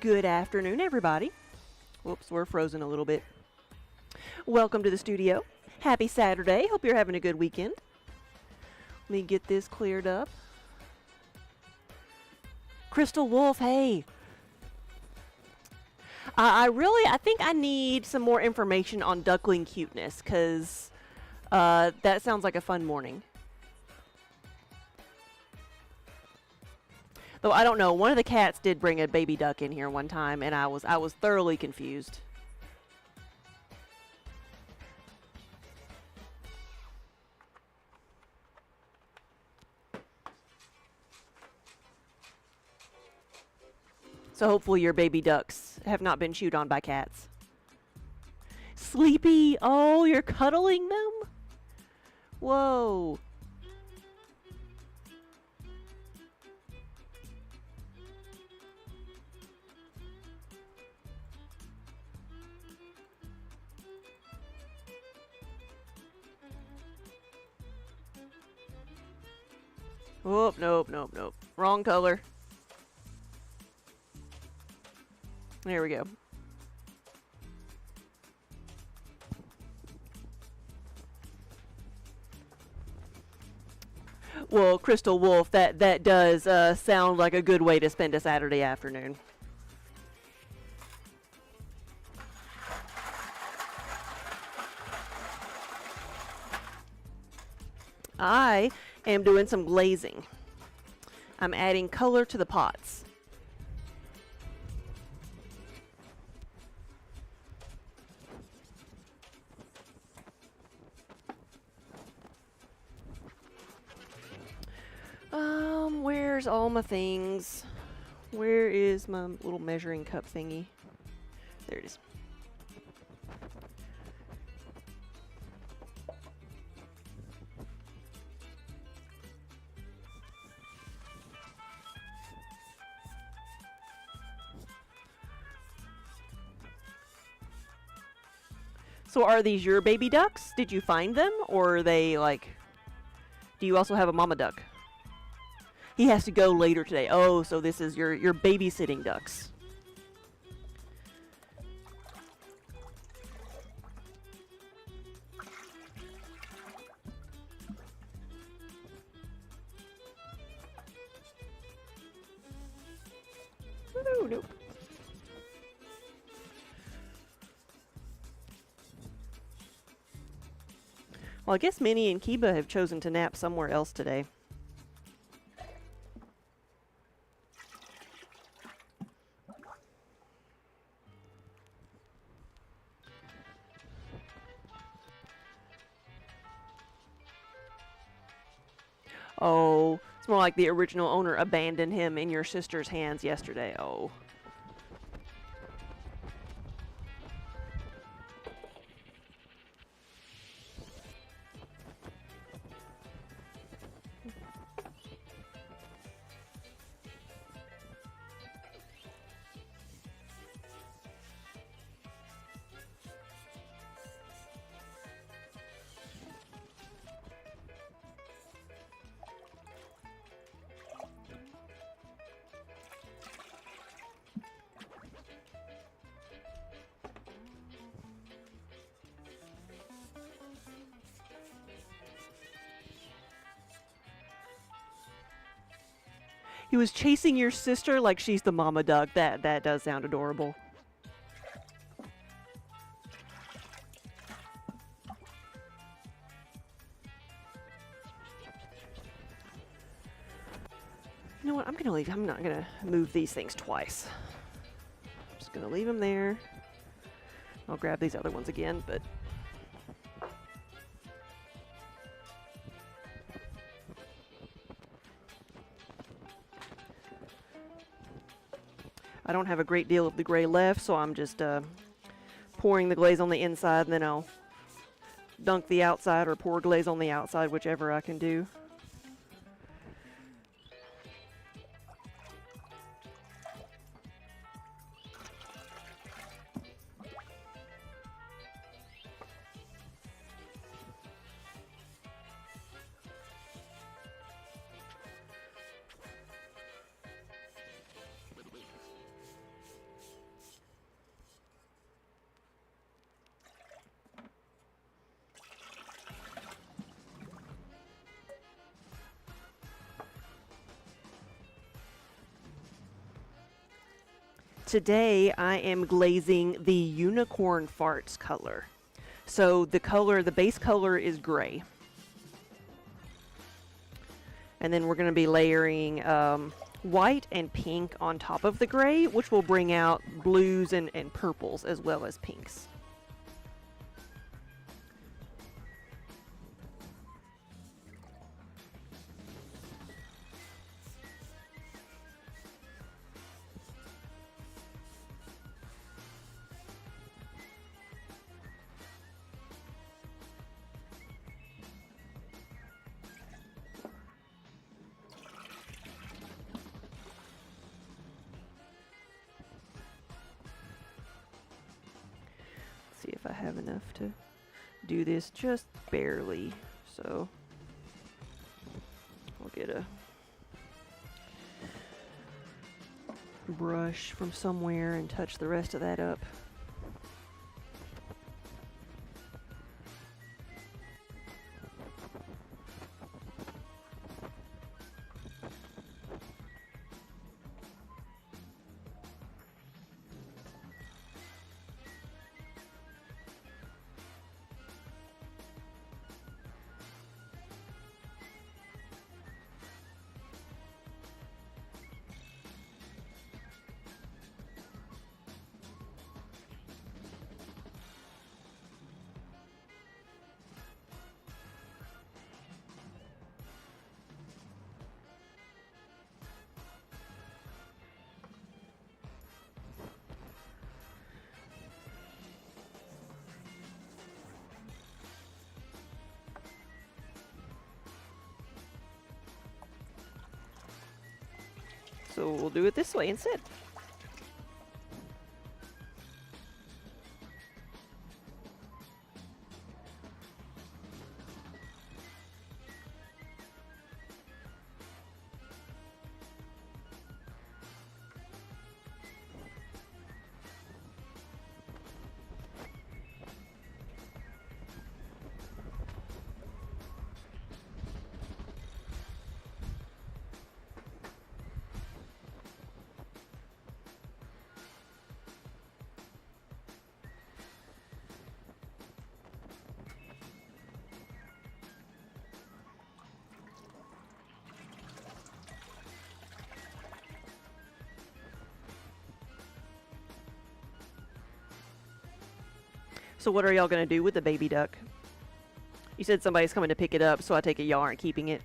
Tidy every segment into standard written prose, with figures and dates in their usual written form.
Good afternoon, everybody. Whoops, we're frozen a little bit. Welcome to the studio. Happy Saturday. Hope you're having a good weekend. Let me get this cleared up. Crystal Wolf, hey. I think I need some more information on duckling cuteness, because that sounds like a fun morning. Though I don't know, one of the cats did bring a baby duck in here one time, and I was thoroughly confused. So hopefully your baby ducks have not been chewed on by cats. Sleepy! Oh, you're cuddling them? Whoa. Oh, nope. Wrong color. There we go. Well, Crystal Wolf, that does sound like a good way to spend a Saturday afternoon. I am doing some glazing. I'm adding color to the pots. Where's all my things? Where is my little measuring cup thingy? There it is. So are these your baby ducks? Did you find them? Or are they like... Do you also have a mama duck? He has to go later today. Oh, so this is your babysitting ducks. Ooh, nope. Well, I guess Minnie and Kiba have chosen to nap somewhere else today. Oh, it's more like the original owner abandoned him in your sister's hands yesterday. Oh. He was chasing your sister like she's the mama duck. That does sound adorable. You know what? I'm gonna leave. I'm not gonna move these things twice. I'm just gonna leave them there. I'll grab these other ones again, but... I don't have a great deal of the gray left, so I'm just pouring the glaze on the inside, and then I'll dunk the outside or pour glaze on the outside, whichever I can do. today I am glazing the unicorn farts color. So the base color is gray. And then we're going to be layering white and pink on top of the gray, which will bring out blues and purples as well as pinks. See if I have enough to do this just barely. So I'll get a brush from somewhere and touch the rest of that up. So we'll do it this way instead. So what are y'all gonna do with the baby duck? You said somebody's coming to pick it up, so I take it y'all aren't keeping it.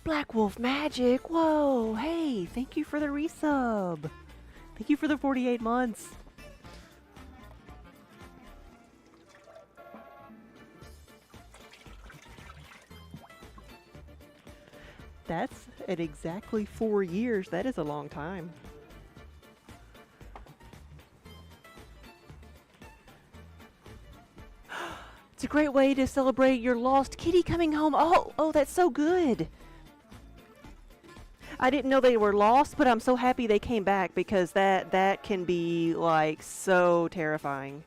Black Wolf Magic. Whoa. Hey, thank you for the resub. Thank you for the 48 months. That's at exactly 4 years. That is a long time. It's a great way to celebrate your lost kitty coming home. Oh, that's so good. I didn't know they were lost, but I'm so happy they came back because that can be like so terrifying.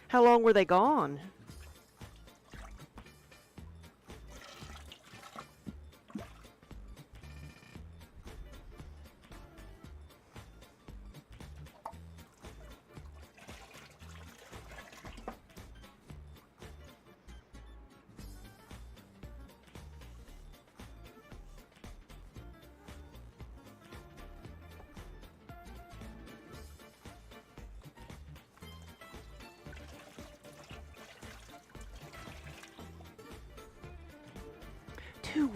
How long were they gone?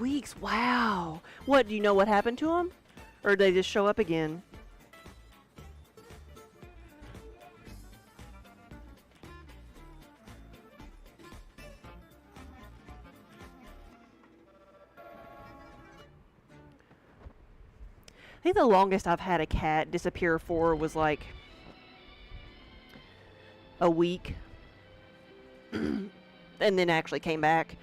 Weeks. Wow. What, do you know what happened to them? Or did they just show up again? I think the longest I've had a cat disappear for was like a week. And then actually came back.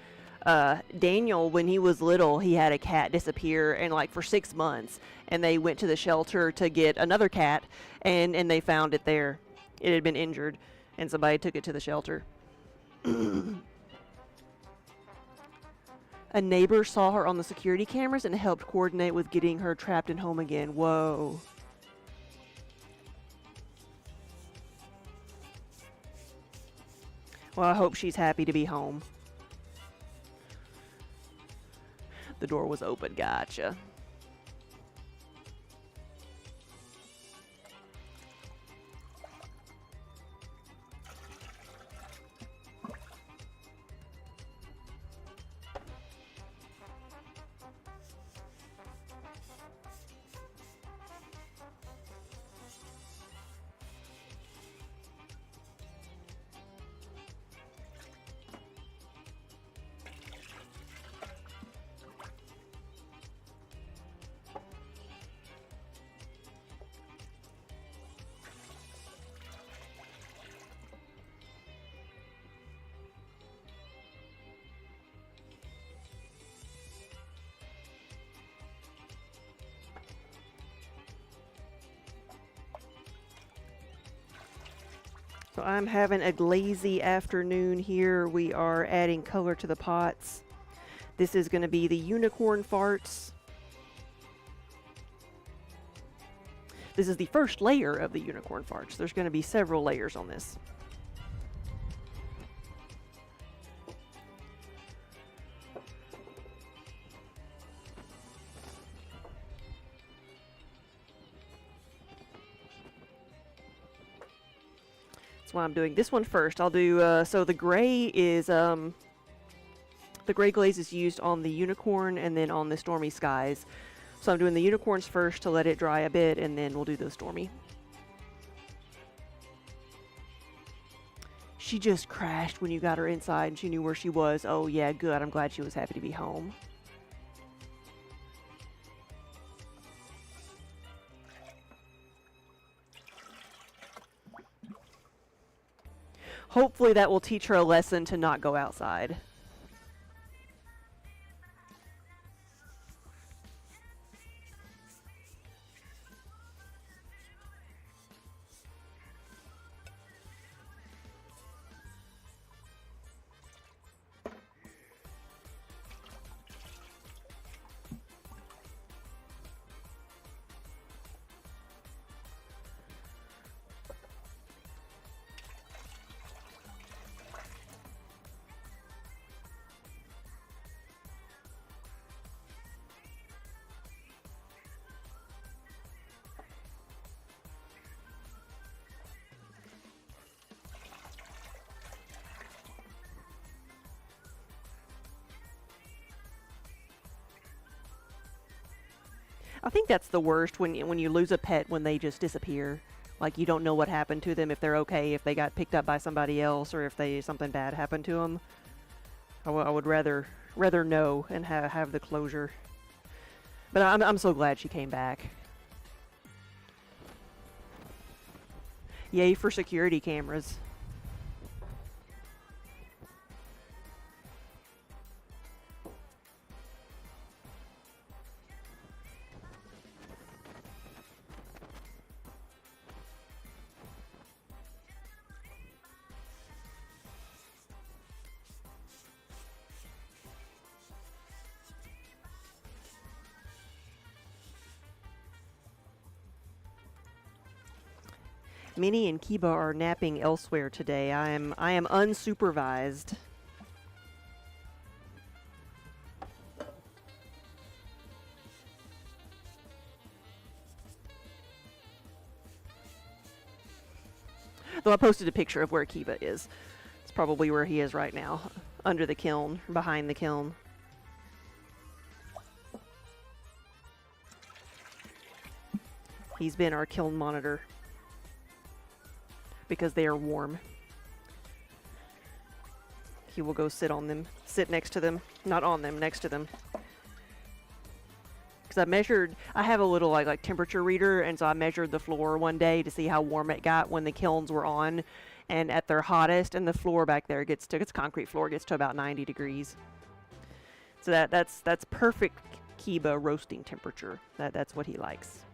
Daniel, when he was little, he had a cat disappear and like for 6 months, and they went to the shelter to get another cat, and they found it there. It had been injured, and somebody took it to the shelter. A neighbor saw her on the security cameras and helped coordinate with getting her trapped and home again. Whoa. Well, I hope she's happy to be home. The door was open. Gotcha. So I'm having a glazy afternoon here. We are adding color to the pots. This is going to be the unicorn farts. This is the first layer of the unicorn farts. There's going to be several layers on this. That's why I'm doing this one first. I'll do, so the gray is, the gray glaze is used on the unicorn and then on the stormy skies. So I'm doing the unicorns first to let it dry a bit, and then we'll do the stormy. She just crashed when you got her inside and she knew where she was. Oh yeah, good. I'm glad she was happy to be home. Hopefully that will teach her a lesson to not go outside. I think that's the worst when you lose a pet when they just disappear. Like you don't know what happened to them, if they're okay, if they got picked up by somebody else, or if something bad happened to them. I would rather know and have the closure. But I'm so glad she came back. Yay for security cameras. Minnie and Kiba are napping elsewhere today. I am unsupervised. Though I posted a picture of where Kiba is. It's probably where he is right now, under the kiln, behind the kiln. He's been our kiln monitor because they are warm. He will go sit sit next to them, not on them, next to them. Because I have a little like temperature reader, and so I measured the floor one day to see how warm it got when the kilns were on, and at their hottest, and the floor back there it's concrete floor, gets to about 90 degrees. So that's perfect Kiba roasting temperature. That's what he likes.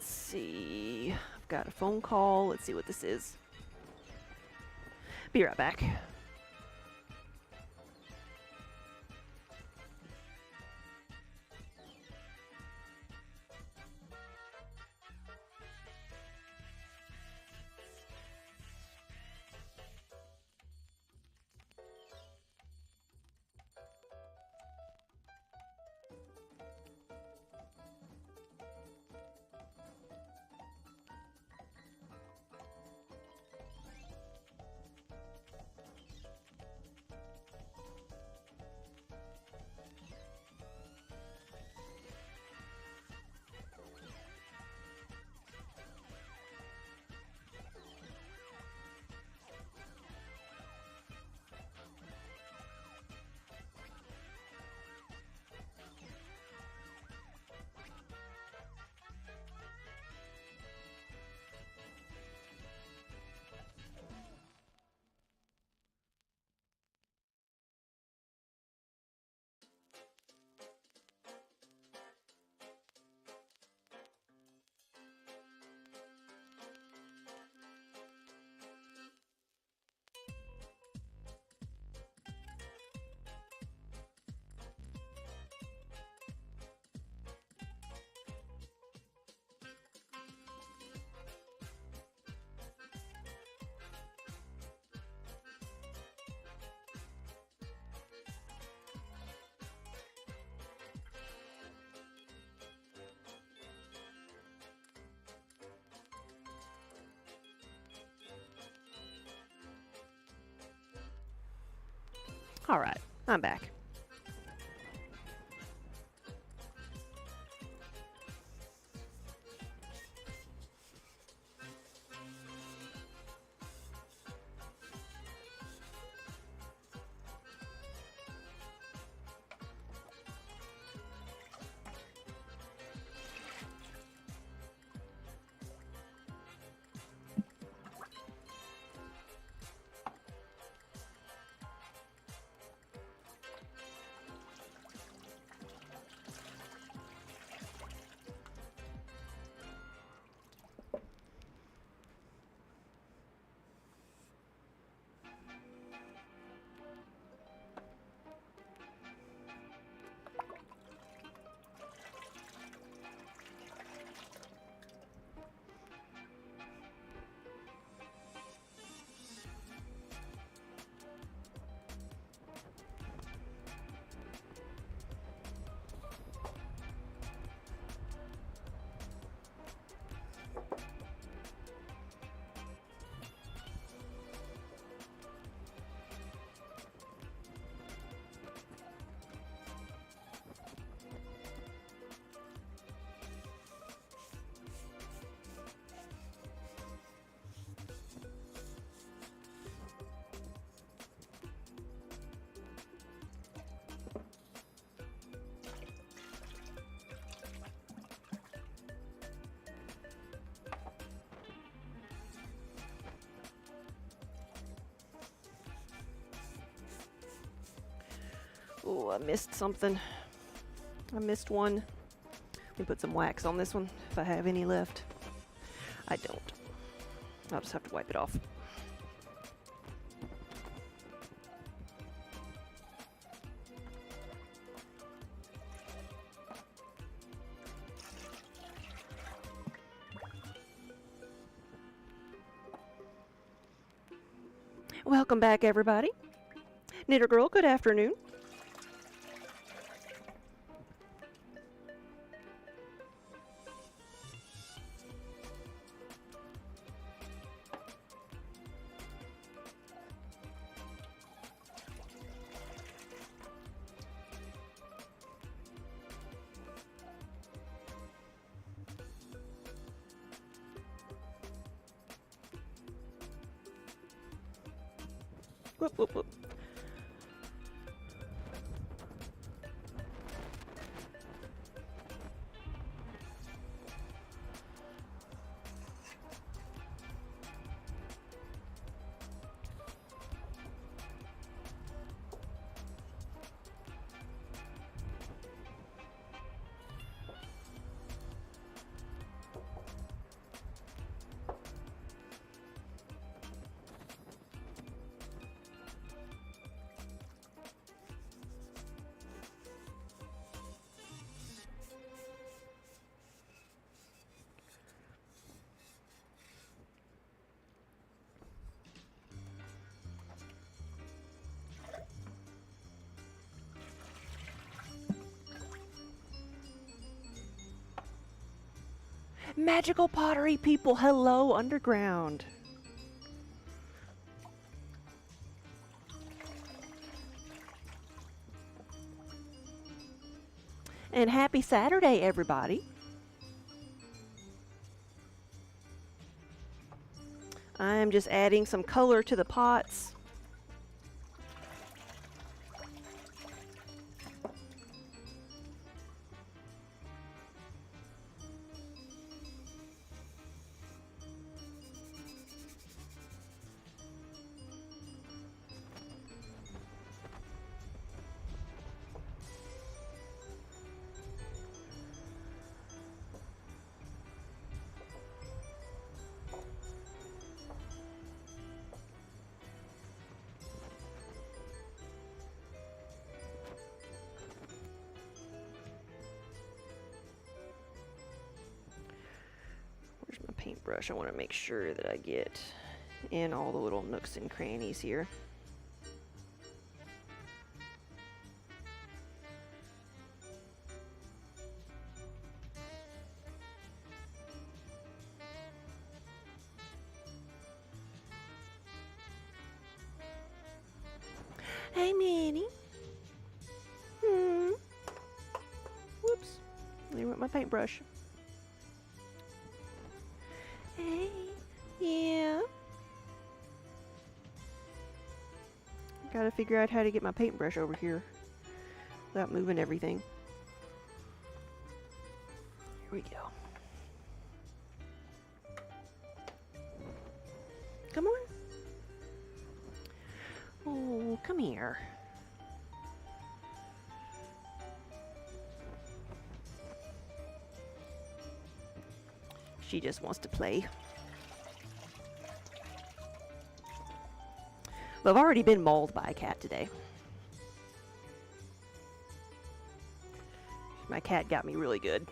See, I've got a phone call. Let's see what this is. Be right back. All right, I'm back. Oh, I missed something. I missed one. Let me put some wax on this one if I have any left. I don't. I'll just have to wipe it off. Welcome back, everybody. Knitter Girl, good afternoon. Whoop, whoop, whoop. Magical pottery people, hello, underground. And happy Saturday, everybody. I'm just adding some color to the pots. Where's my paintbrush? I want to make sure that I get in all the little nooks and crannies here. Hey, Minnie. Whoops. There went my paintbrush. Hey. Yeah. Gotta figure out how to get my paintbrush over here without moving everything. Here we go. Come on. Oh, come here. She just wants to play. But I've already been mauled by a cat today. My cat got me really good.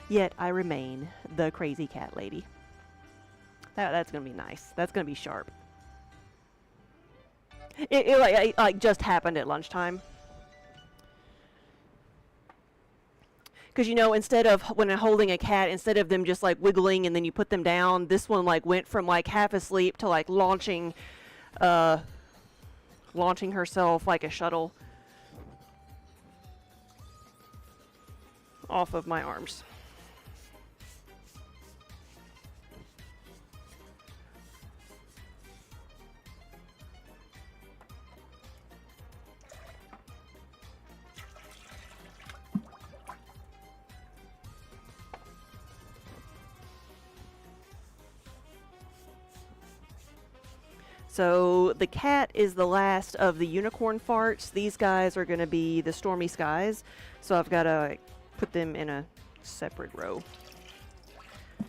Yet I remain the crazy cat lady. That's gonna be nice. That's gonna be sharp. It like just happened at lunchtime. Because, you know, instead of, when I'm holding a cat, instead of them just, like, wiggling and then you put them down, this one, like, went from, like, half asleep to, like, launching herself like a shuttle off of my arms. So the cat is the last of the unicorn farts. These guys are going to be the stormy skies. So I've got to put them in a separate row. I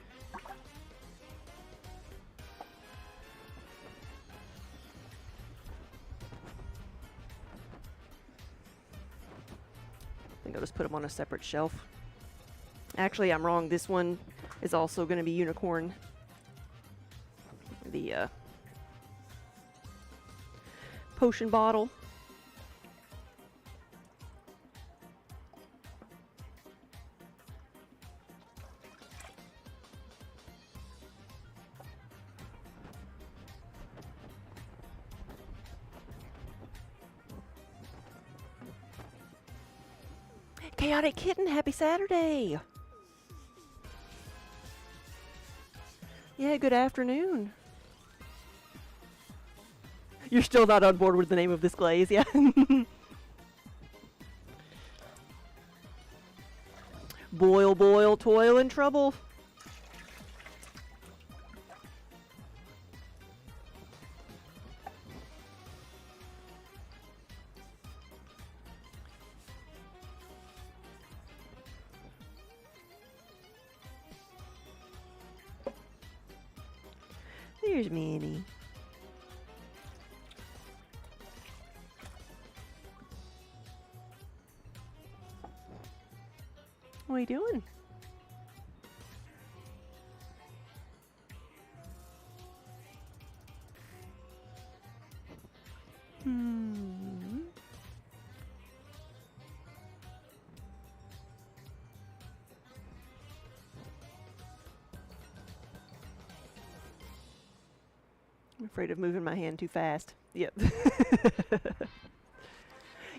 think I'll just put them on a separate shelf. Actually, I'm wrong. This one is also going to be unicorn. The potion bottle. Chaotic Kitten, happy Saturday! Yeah, good afternoon. You're still not on board with the name of this glaze, yeah? Boil, boil, toil and trouble. There's Minnie. What are you doing? I'm afraid of moving my hand too fast. Yep.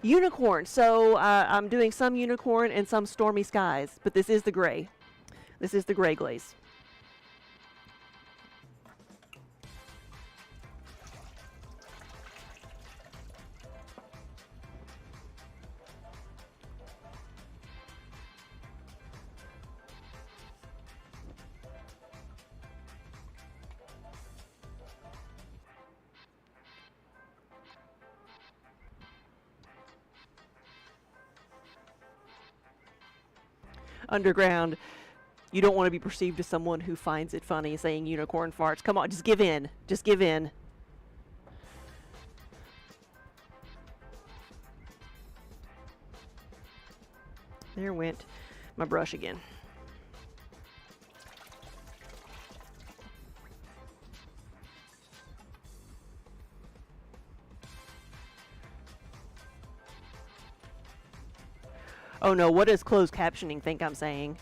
Unicorn. So I'm doing some unicorn and some stormy skies, but this is the gray. This is the gray glaze. Underground, you don't want to be perceived as someone who finds it funny saying unicorn farts. Come on, just give in. Just give in. There went my brush again. Oh no, what does closed captioning think I'm saying?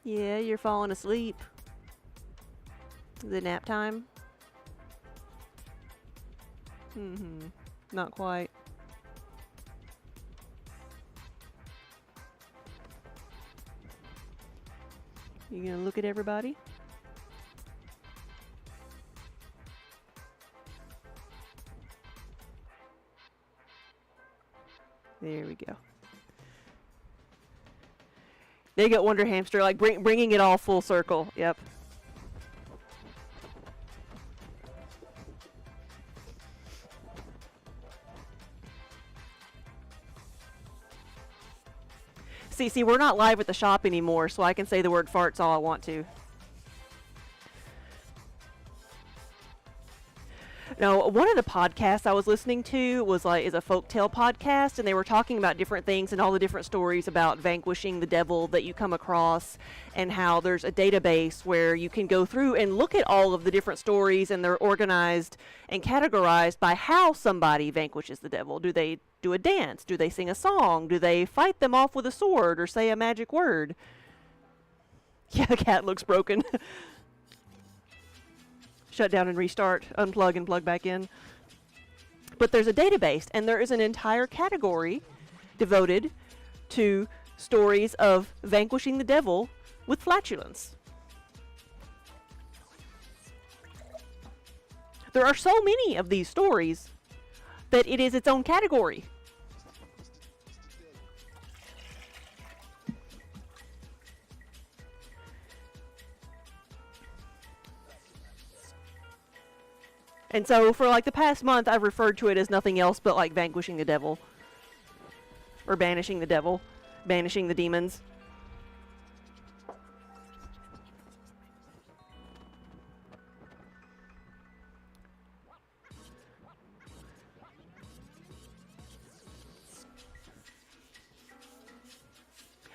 Yeah, you're falling asleep. Is it nap time? Mm-hmm. Not quite. You gonna look at everybody? There we go. They got Wonder Hamster, like bringing it all full circle. Yep. See, we're not live at the shop anymore, so I can say the word farts all I want to. No, one of the podcasts I was listening to was is a folktale podcast, and they were talking about different things and all the different stories about vanquishing the devil that you come across, and how there's a database where you can go through and look at all of the different stories, and they're organized and categorized by how somebody vanquishes the devil. Do they do a dance? Do they sing a song? Do they fight them off with a sword or say a magic word? Yeah, the cat looks broken. Shut down and restart, unplug and plug back in. But there's a database, and there is an entire category devoted to stories of vanquishing the devil with flatulence. There are so many of these stories that it is its own category. And so for like the past month, I've referred to it as nothing else but like vanquishing the devil. Or banishing the devil. Banishing the demons.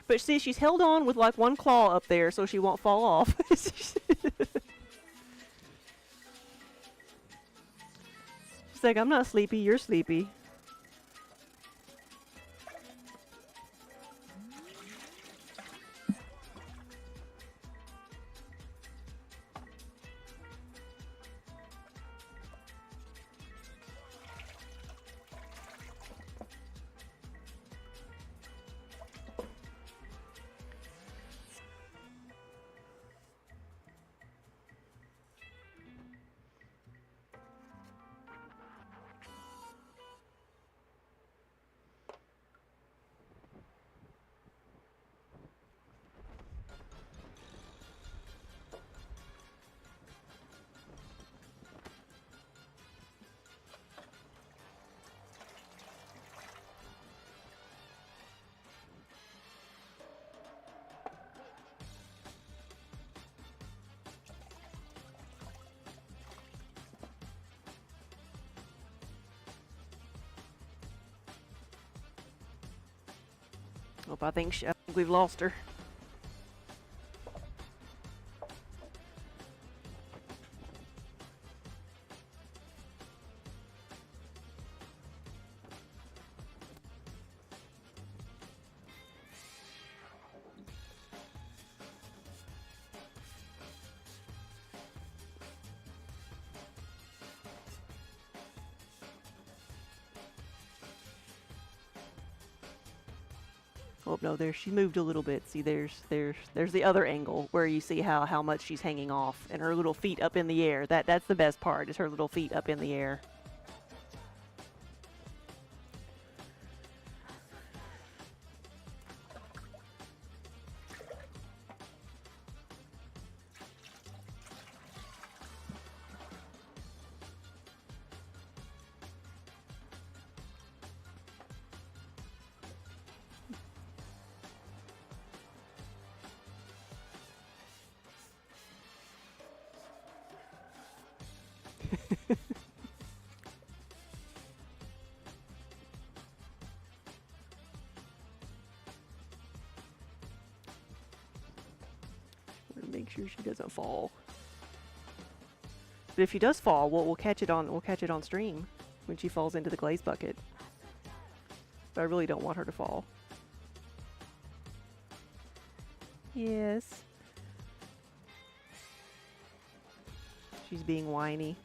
But see, she's held on with like one claw up there so she won't fall off. She's like, I'm not sleepy, you're sleepy. I think we've lost her. Oh no, there she moved a little bit. See, there's the other angle where you see how much she's hanging off and her little feet up in the air. That's the best part, is her little feet up in the air. make sure she doesn't fall. But if she does fall, we'll catch it on stream when she falls into the glaze bucket. But I really don't want her to fall. Yes. She's being whiny.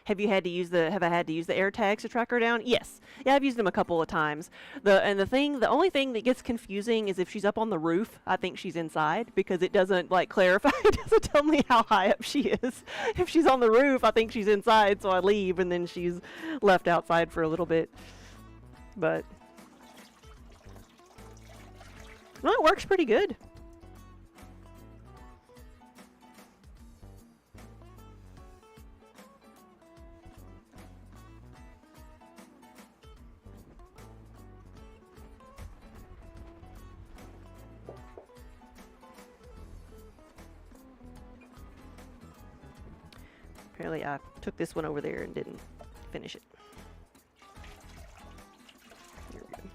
Have I had to use the air tags to track her down? Yes. Yeah, I've used them a couple of times. The only thing that gets confusing is if she's up on the roof, I think she's inside because it doesn't like clarify. It doesn't tell me how high up she is. If she's on the roof, I think she's inside, so I leave and then she's left outside for a little bit. But no, it works pretty good. Apparently I took this one over there and didn't finish it. There we go.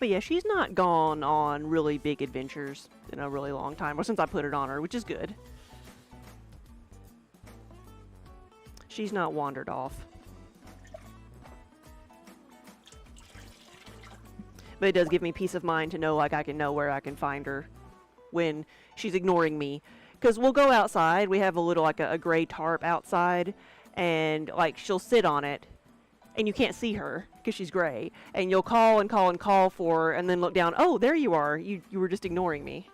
But yeah, she's not gone on really big adventures in a really long time, or since I put it on her, which is good. She's not wandered off. But it does give me peace of mind to know, like, I can know where I can find her when she's ignoring me. Because we'll go outside, we have a little, like, a gray tarp outside, and, like, she'll sit on it, and you can't see her because she's gray, and you'll call and call and call for her, and then look down, oh, there you are, you were just ignoring me.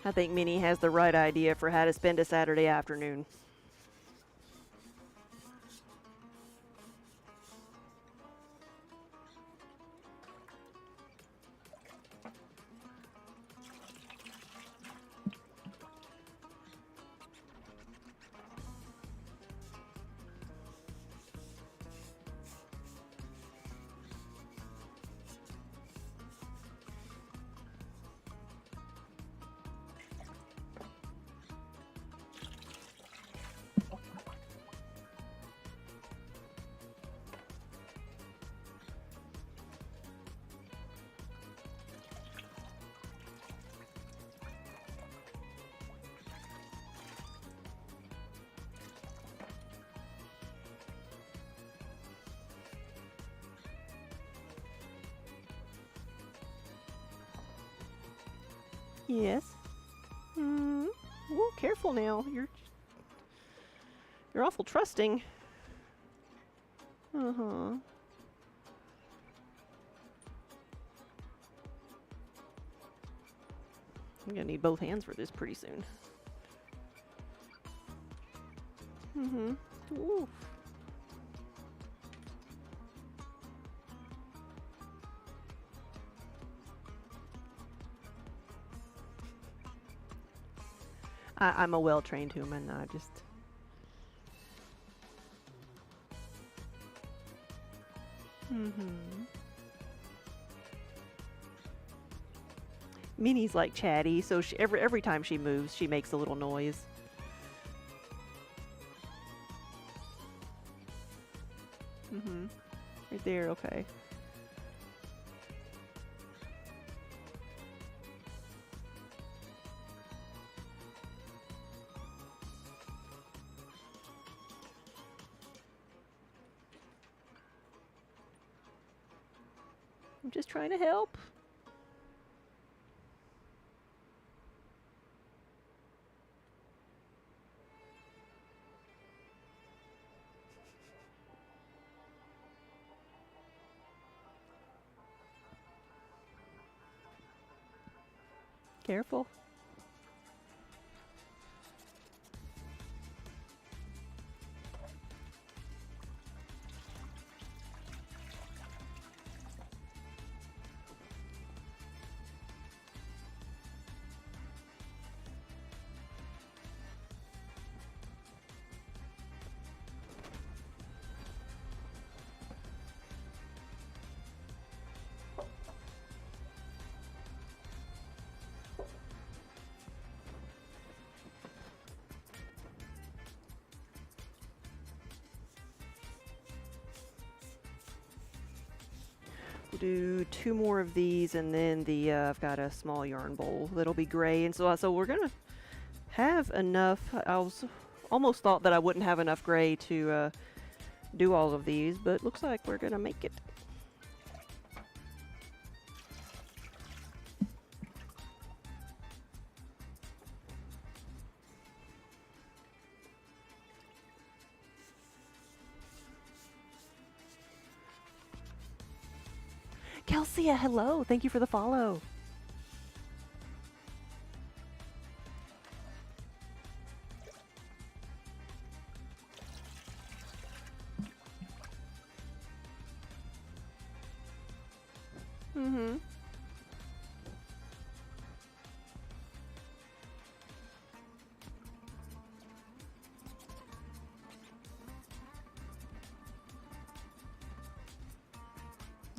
I think Minnie has the right idea for how to spend a Saturday afternoon. Yes. Ooh, careful now. You're awful trusting. Uh-huh. I'm gonna need both hands for this pretty soon. Ooh. I'm a well-trained human. I just... Minnie's like chatty, so every time she moves, she makes a little noise. Right there, okay. I'm just trying to help. Careful. We'll do 2 more of these, and then I've got a small yarn bowl that'll be gray, and so we're gonna have enough. Almost thought that I wouldn't have enough gray to do all of these, but looks like we're gonna make it. Kelsia, hello. Thank you for the follow.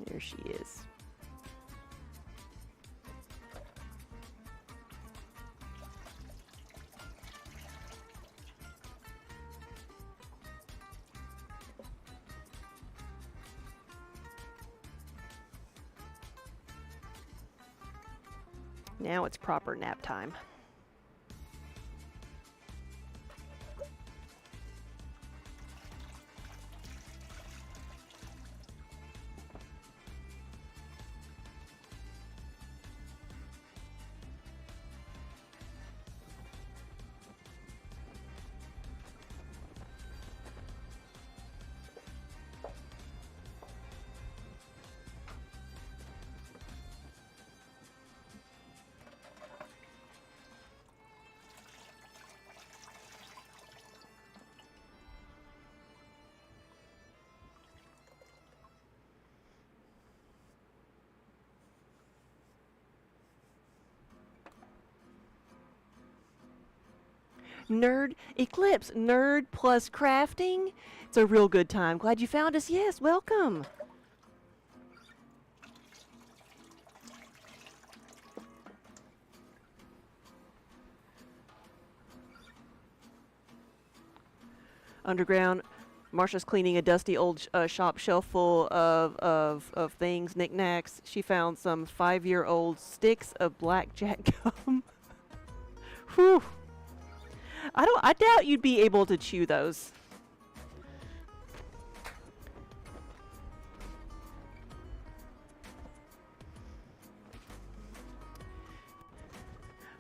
There she is. Now it's proper nap time. Nerd Eclipse. Nerd plus crafting. It's a real good time. Glad you found us. Yes, welcome. Underground. Marsha's cleaning a dusty old shop shelf full of things, knickknacks. She found some 5-year-old sticks of blackjack gum. Whew. I doubt you'd be able to chew those.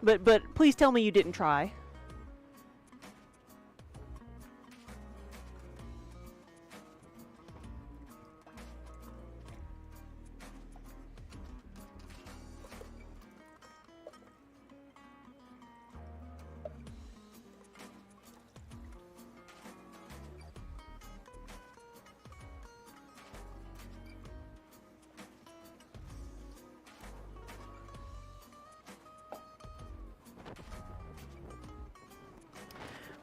But please tell me you didn't try.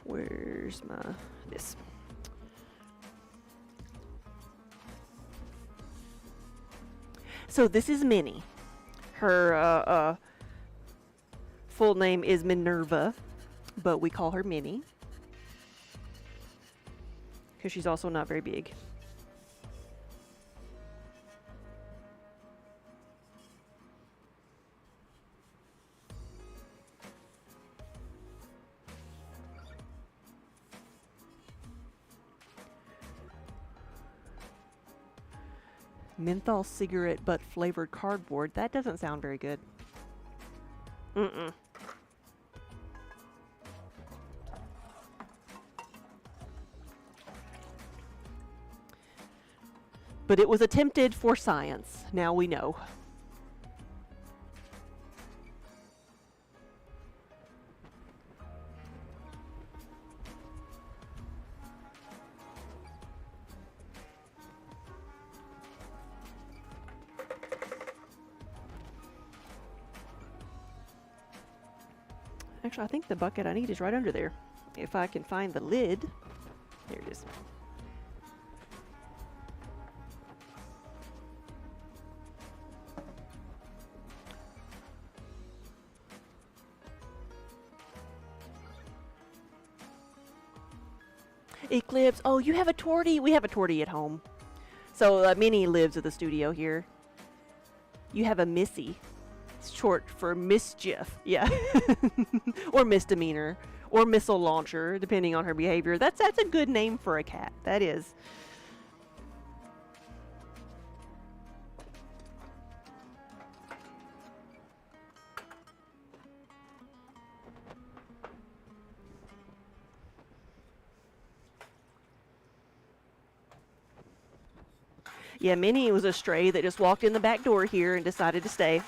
Where's my this? So this is Minnie. Her full name is Minerva, but we call her Minnie because she's also not very big. Menthol cigarette butt flavored cardboard. That doesn't sound very good. Mm-mm. But it was attempted for science. Now we know. Actually, I think the bucket I need is right under there. If I can find the lid. There it is. Eclipse. Oh, you have a tortie? We have a tortie at home. So Minnie lives at the studio here. You have a Missy. It's short for mischief. Yeah. Or misdemeanor. Or missile launcher, depending on her behavior. That's a good name for a cat. That is. Yeah, Minnie was a stray that just walked in the back door here and decided to stay.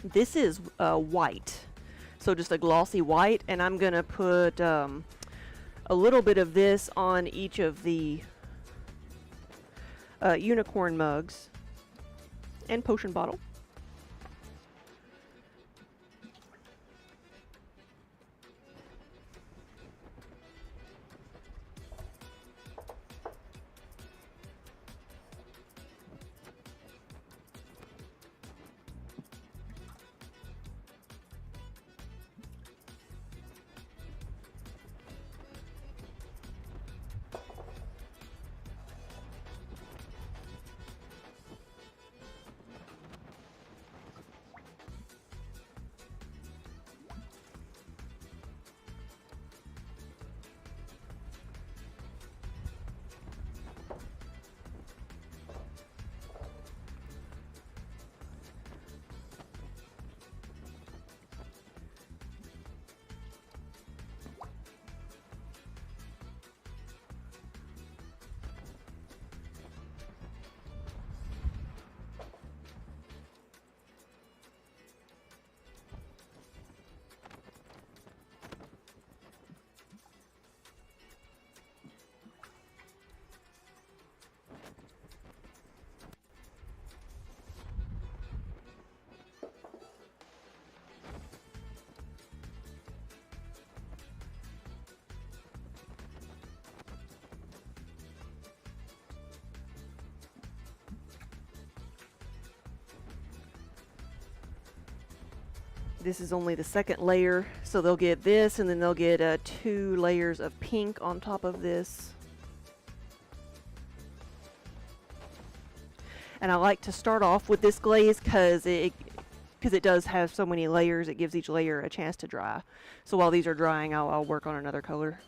This is white, so just a glossy white, and I'm gonna put a little bit of this on each of the unicorn mugs and potion bottle. This is only the second layer, so they'll get this, and then they'll get 2 layers of pink on top of this. And I like to start off with this glaze because it does have so many layers. It gives each layer a chance to dry. So while these are drying, I'll work on another color.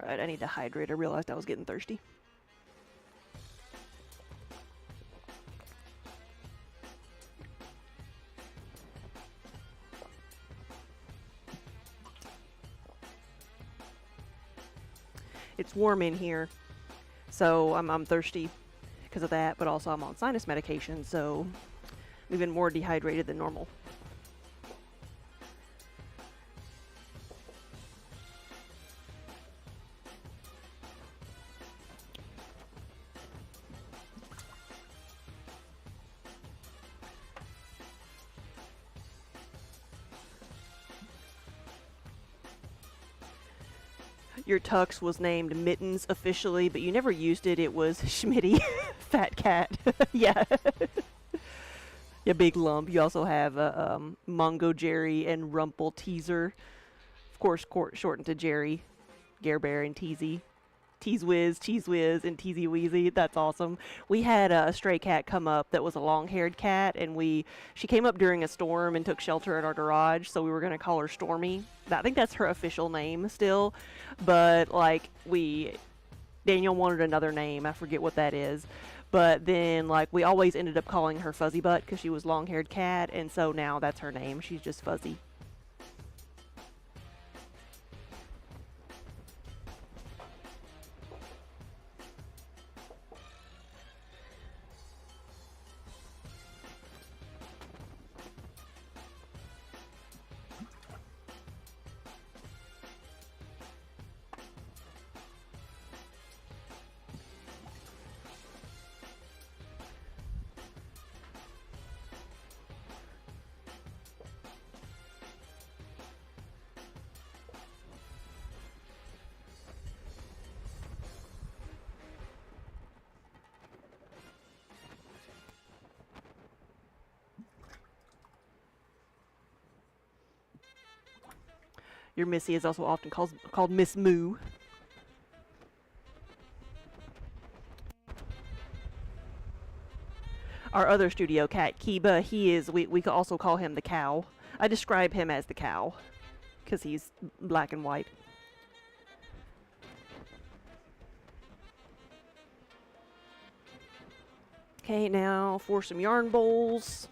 Right, I need to hydrate. I realized I was getting thirsty. It's warm in here, so I'm thirsty because of that, but also I'm on sinus medication, so I'm even more dehydrated than normal. Your tux was named Mittens officially, but you never used it. It was Schmitty, Fat Cat. Yeah. Yeah, big lump. You also have Mongo Jerry and Rumple Teaser. Of course, shortened to Jerry, Gare Bear, and Teasy. Tease Whiz, Cheese Whiz, and Teasy Weezy. That's awesome. We had a stray cat come up that was a long-haired cat, and she came up during a storm and took shelter in our garage, so we were going to call her Stormy. I think that's her official name still, but like Daniel wanted another name. I forget what that is. But then like we always ended up calling her Fuzzy Butt because she was long-haired cat, and so now that's her name. She's just Fuzzy. Your Missy is also often called Miss Moo. Our other studio cat, Kiba, we could also call him the cow. I describe him as the cow because he's black and white. Okay, now for some yarn bowls.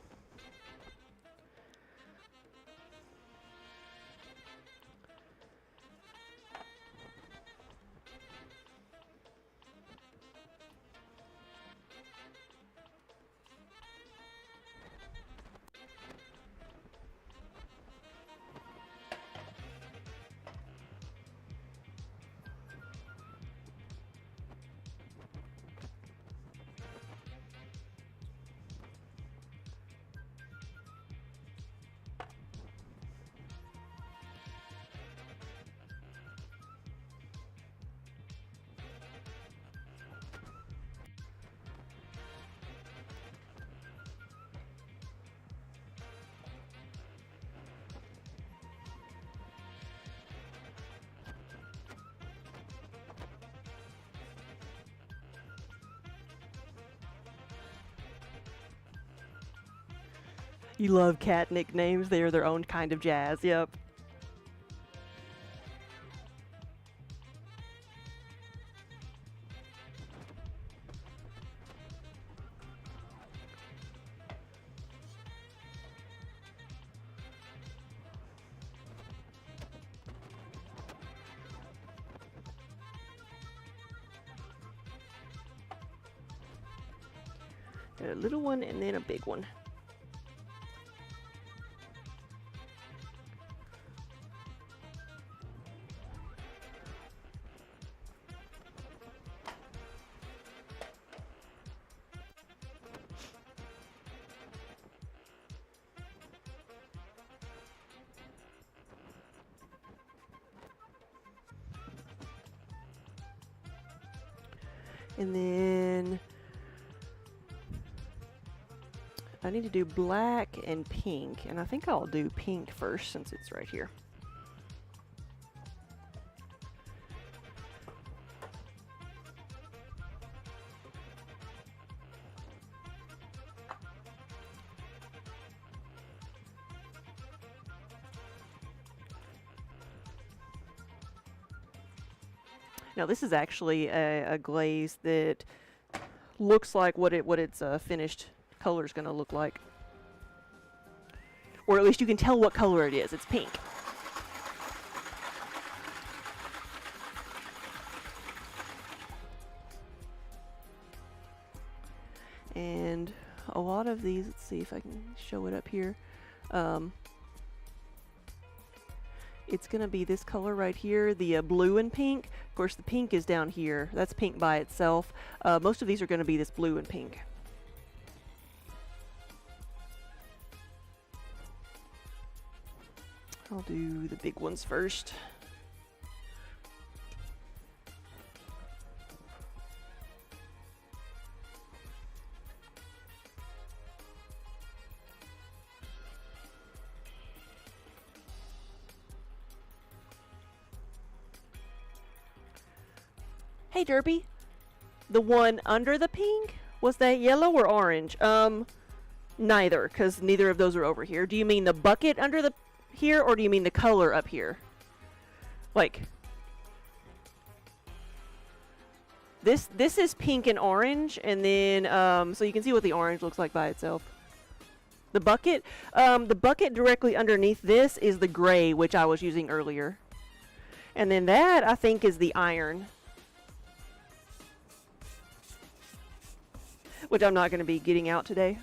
You love cat nicknames. They are their own kind of jazz. Yep. A little one and then a big one. And then I need to do black and pink, and I think I'll do pink first since it's right here. Now this is actually a glaze that looks like what its finished color is going to look like. Or at least you can tell what color it is. It's pink. And a lot of these, let's see if I can show it up here. It's going to be this color right here, the blue and pink. Of course, the pink is down here. That's pink by itself. Most of these are going to be this blue and pink. I'll do the big ones first. Hey Derpy, the one under the pink, was that yellow or orange? Neither, because neither of those are over here. Do you mean the bucket under the here, or do you mean the color up here? Like, this is pink and orange, and then so you can see what the orange looks like by itself. The bucket directly underneath this is the gray, which I was using earlier, and then that I think is the iron, which I'm not going to be getting out today.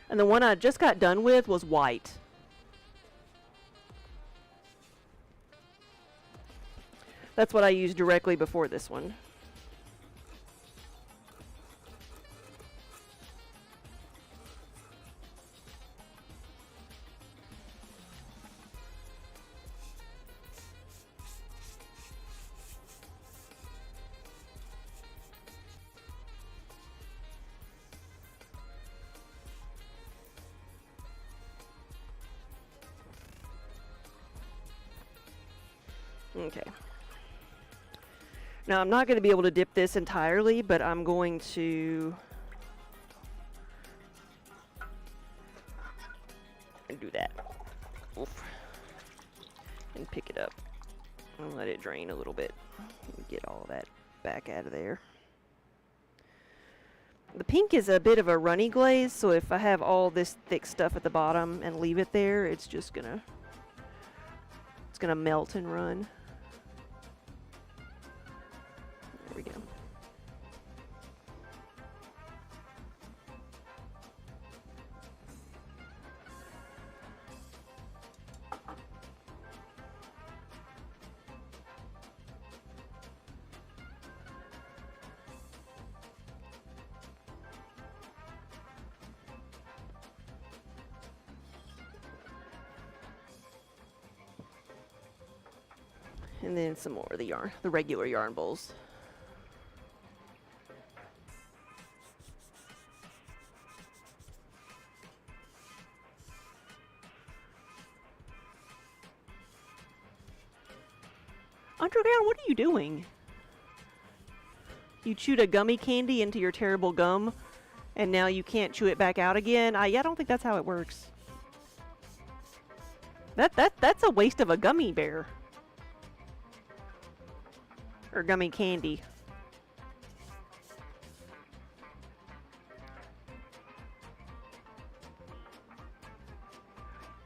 And the one I just got done with was white. That's what I used directly before this one. Okay. Now I'm not going to be able to dip this entirely, but I'm going to do that. Oof. And pick it up and let it drain a little bit. Get all that back out of there. The pink is a bit of a runny glaze, so if I have all this thick stuff at the bottom and leave it there, it's just gonna melt and run. There we go. And then some more of the yarn, the regular yarn bowls. Underground, what are you doing? You chewed a gummy candy into your terrible gum, and now you can't chew it back out again. Yeah, I don't think that's how it works. That's a waste of a gummy bear. Or gummy candy.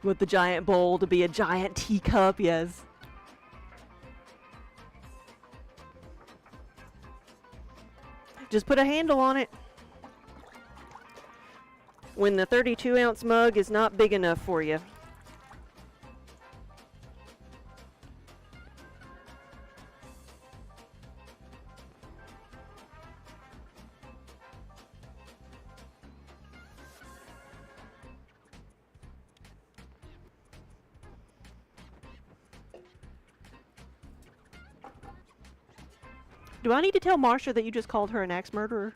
With the giant bowl to be a giant teacup, yes. Just put a handle on it. When the 32-ounce mug is not big enough for you. Do I need to tell Marsha that you just called her an axe murderer?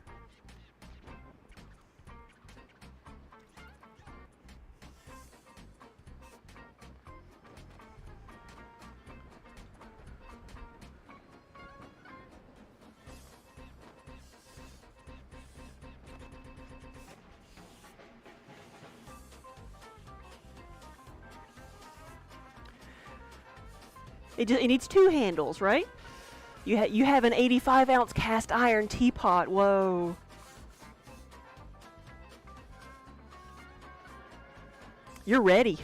It needs 2 handles, right? You have an 85-ounce cast iron teapot. Whoa. You're ready.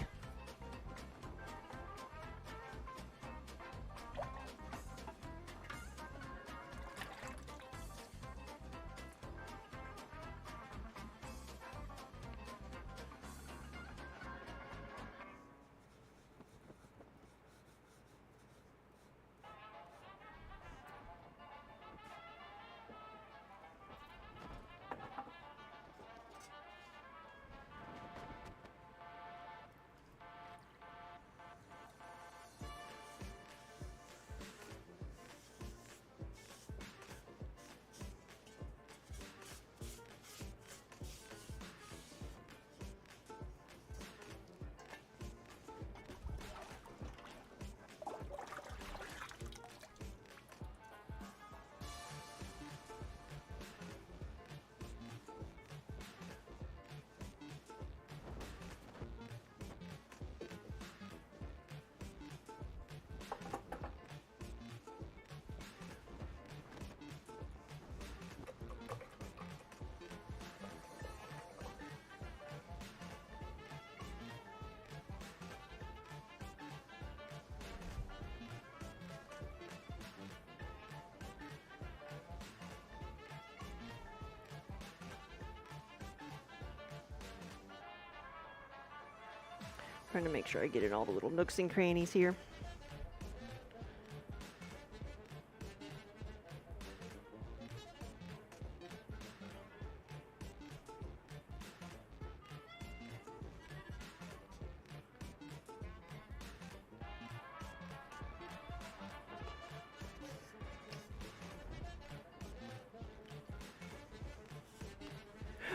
Trying to make sure I get in all the little nooks and crannies here.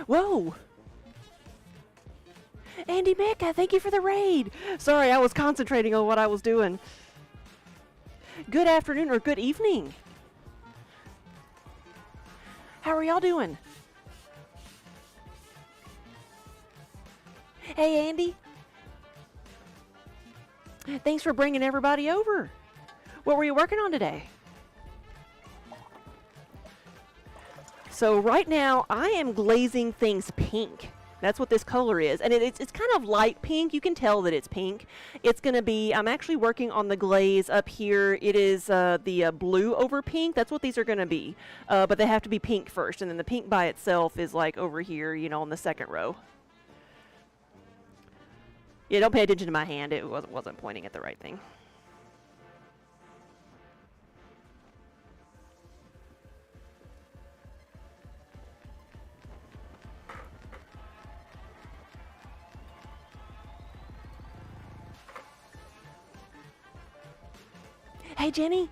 Whoa! Andy Mecca, thank you for the raid. Sorry, I was concentrating on what I was doing. Good afternoon or good evening. How are y'all doing? Hey, Andy. Thanks for bringing everybody over. What were you working on today? So right now, I am glazing things pink. That's what this color is. And it's kind of light pink. You can tell that it's pink. It's going to be, I'm actually working on the glaze up here. It is the blue over pink. That's what these are going to be. But they have to be pink first. And then the pink by itself is like over here, you know, on the second row. Yeah, don't pay attention to my hand. It wasn't pointing at the right thing. Hey, Jenny.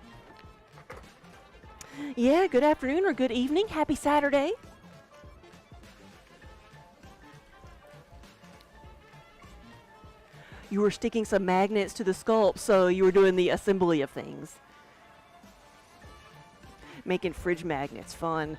Yeah, good afternoon or good evening. Happy Saturday. You were sticking some magnets to the sculpt, so you were doing the assembly of things. Making fridge magnets, fun.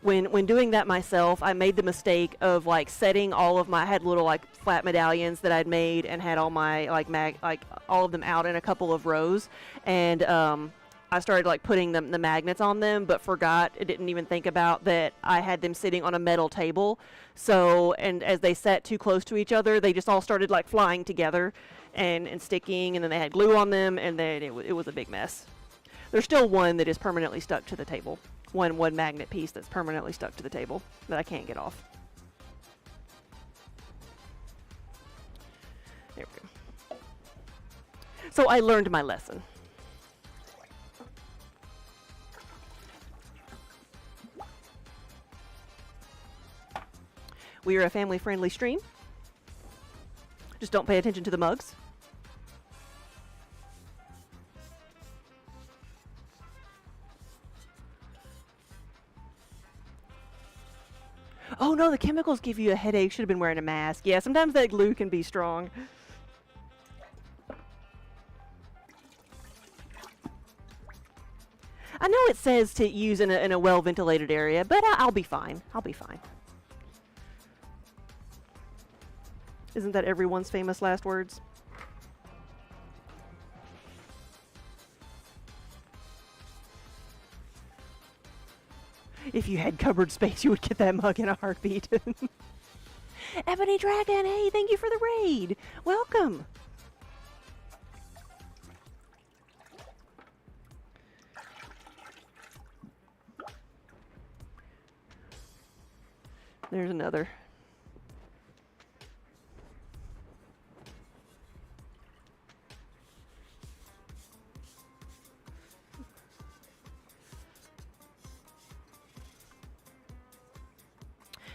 When doing that myself, I made the mistake of like setting all of my, I had little like flat medallions that I'd made and had all my like all of them out in a couple of rows, and I started like putting the magnets on them, but forgot, I didn't even think about that I had them sitting on a metal table. So, and as they sat too close to each other, they just all started like flying together and sticking, and then they had glue on them, and then it was a big mess. There's still one that is permanently stuck to the table. One magnet piece that's permanently stuck to the table that I can't get off. There we go. So I learned my lesson. We are a family-friendly stream. Just don't pay attention to the mugs. Oh no, the chemicals give you a headache. Should have been wearing a mask. Yeah, sometimes that glue can be strong. I know it says to use in a well-ventilated area, but I'll be fine. I'll be fine. Isn't that everyone's famous last words? If you had cupboard space, you would get that mug in a heartbeat. Ebony Dragon, hey, thank you for the raid. Welcome. There's another.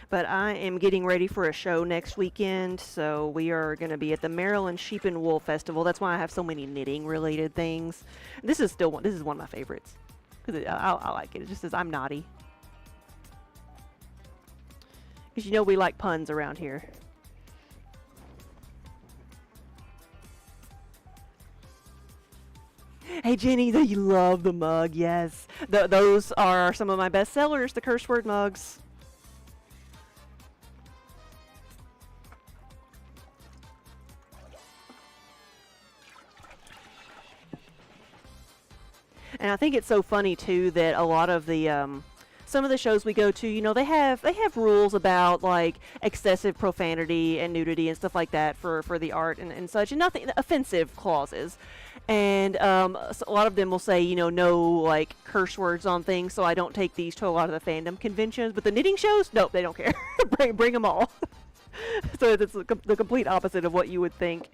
But I am getting ready for a show next weekend, so we are going to be at the Maryland Sheep and Wool Festival. That's why I have so many knitting-related things. This is one of my favorites because I like it. It just says I'm naughty. Because you know we like puns around here. Hey Jenny, you love the mug. Yes, those are some of my best sellers. The curse word mugs. And I think it's so funny too that a lot of the some of the shows we go to, you know, they have rules about like excessive profanity and nudity and stuff like that for the art and such, and nothing offensive clauses. And so a lot of them will say, you know, no like curse words on things, so I don't take these to a lot of the fandom conventions. But the knitting shows, nope, they don't care. bring them all. So it's the complete opposite of what you would think.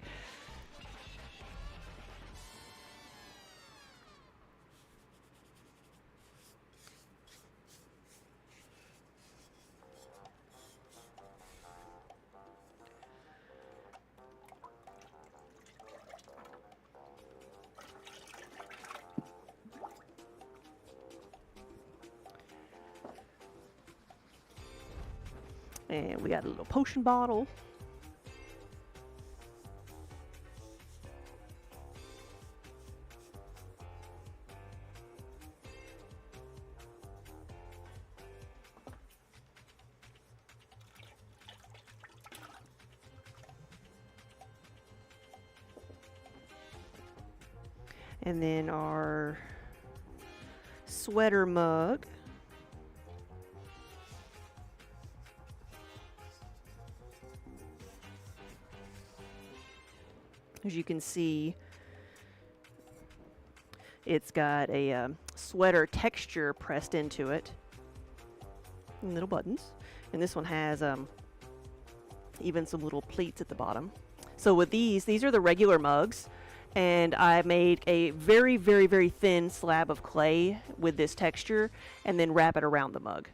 And we got a little potion bottle. And then our sweater mug. As you can see, it's got a sweater texture pressed into it. And little buttons. And this one has even some little pleats at the bottom. So with these are the regular mugs. And I made a very, very, very thin slab of clay with this texture and then wrap it around the mug.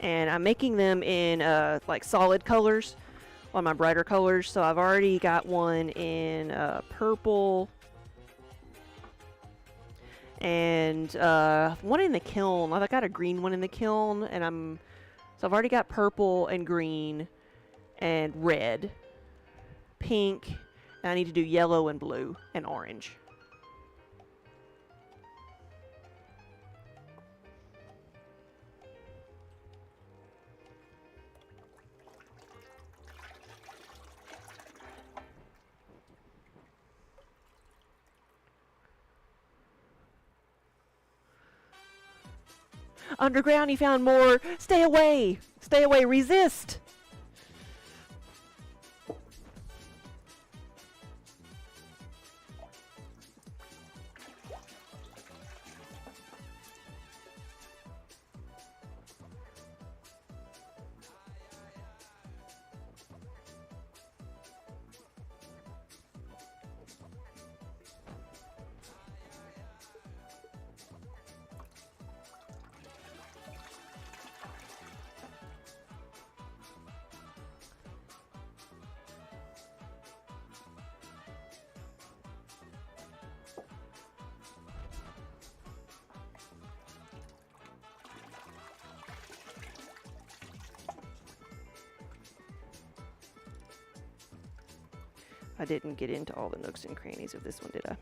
And I'm making them in like solid colors, on my brighter colors. So I've already got one in purple and one in the kiln. I've got a green one in the kiln, and so I've already got purple and green and red, pink, I need to do yellow and blue and orange. Underground, you found more. Stay away. Stay away. Resist. I didn't get into all the nooks and crannies of this one, did I?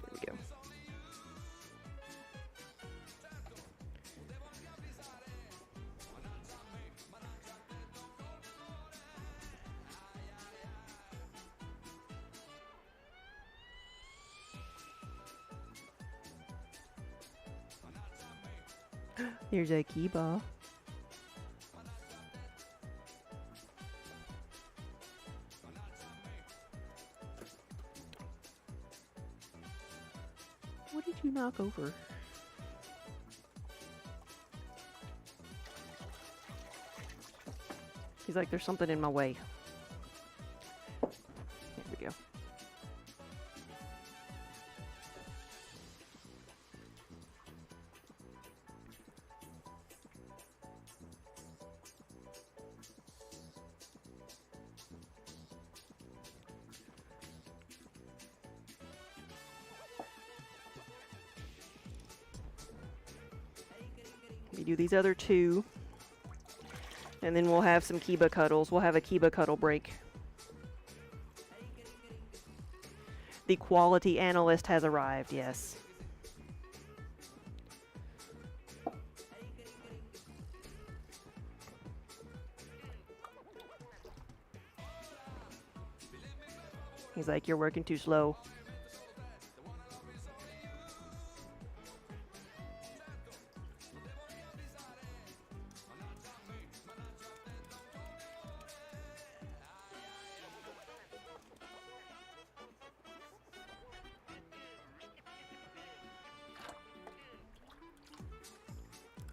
There we go. Here's a Kiba. What did you knock over? He's like, there's something in my way. There we go. We do these other two, and then we'll have some Kiba cuddles. We'll have a Kiba cuddle break. The quality analyst has arrived, yes. He's like, you're working too slow.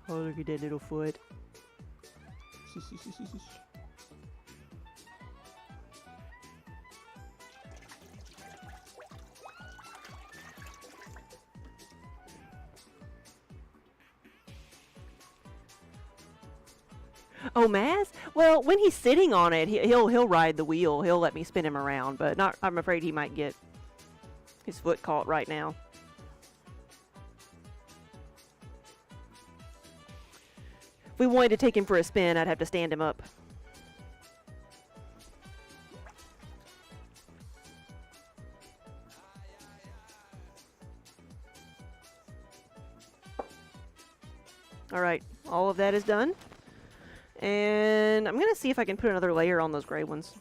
Oh, look at that little foot. Oh, Maz? Well, when he's sitting on it, he'll ride the wheel. He'll let me spin him around, but not. I'm afraid he might get his foot caught right now. If we wanted to take him for a spin, I'd have to stand him up. All right, all of that is done. And I'm going to see if I can put another layer on those gray ones.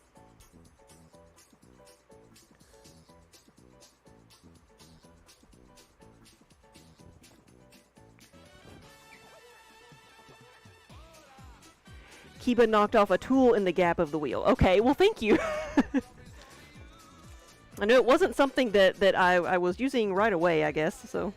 Kiba knocked off a tool in the gap of the wheel. Okay, well, thank you. I knew it wasn't something that I was using right away, I guess, so.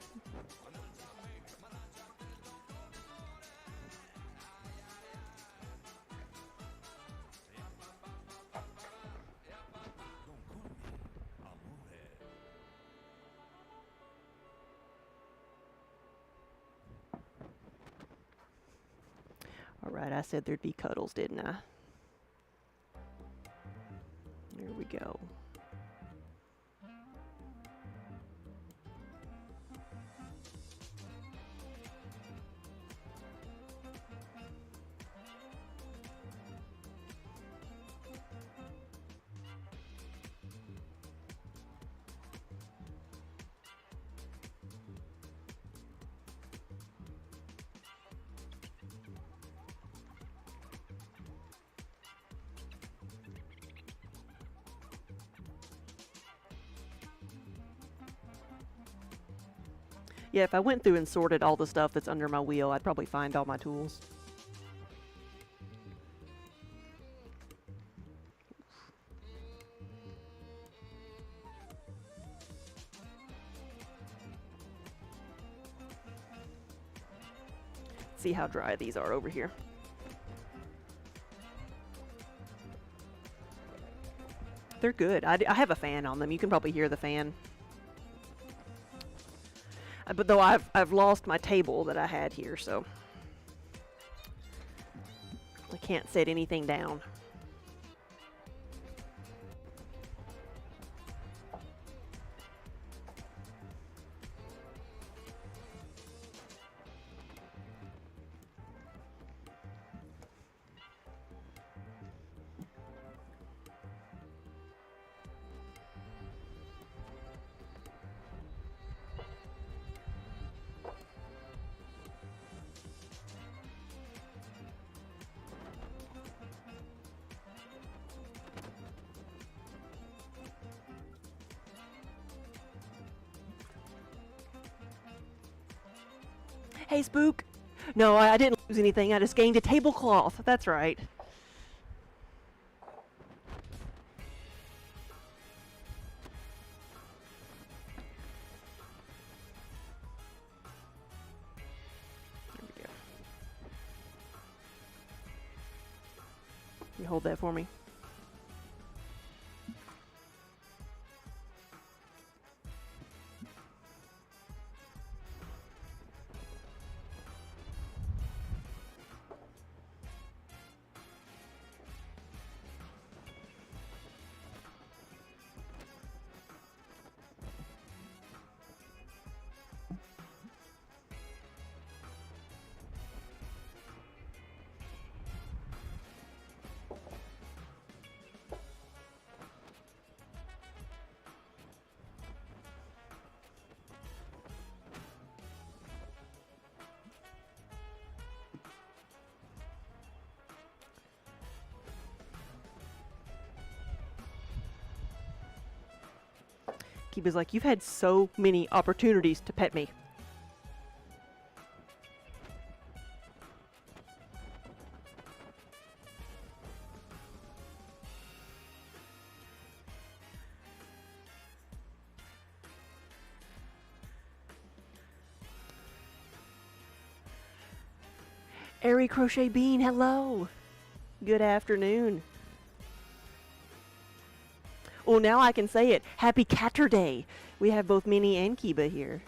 Alright, I said there'd be cuddles, didn't I? There we go. Yeah, if I went through and sorted all the stuff that's under my wheel, I'd probably find all my tools. See how dry these are over here. They're good. I have a fan on them. You can probably hear the fan. But though I've lost my table that I had here, so I can't set anything down. Hey, Spook. No, I didn't lose anything. I just gained a tablecloth. That's right. There we go. You hold that for me. Kiba's like, you've had so many opportunities to pet me. Airy Crochet Bean, hello. Good afternoon. Oh, now I can say it. Happy Catter Day. We have both Minnie and Kiba here.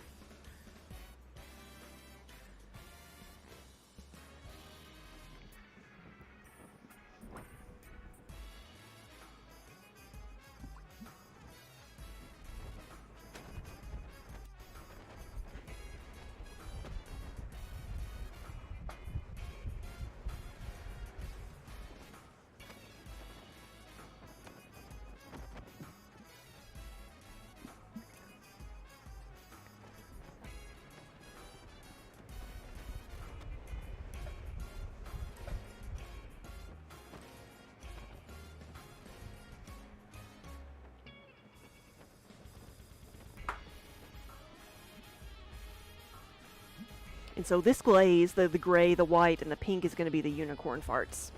And so this glaze, the gray, the white, and the pink is going to be the unicorn farts.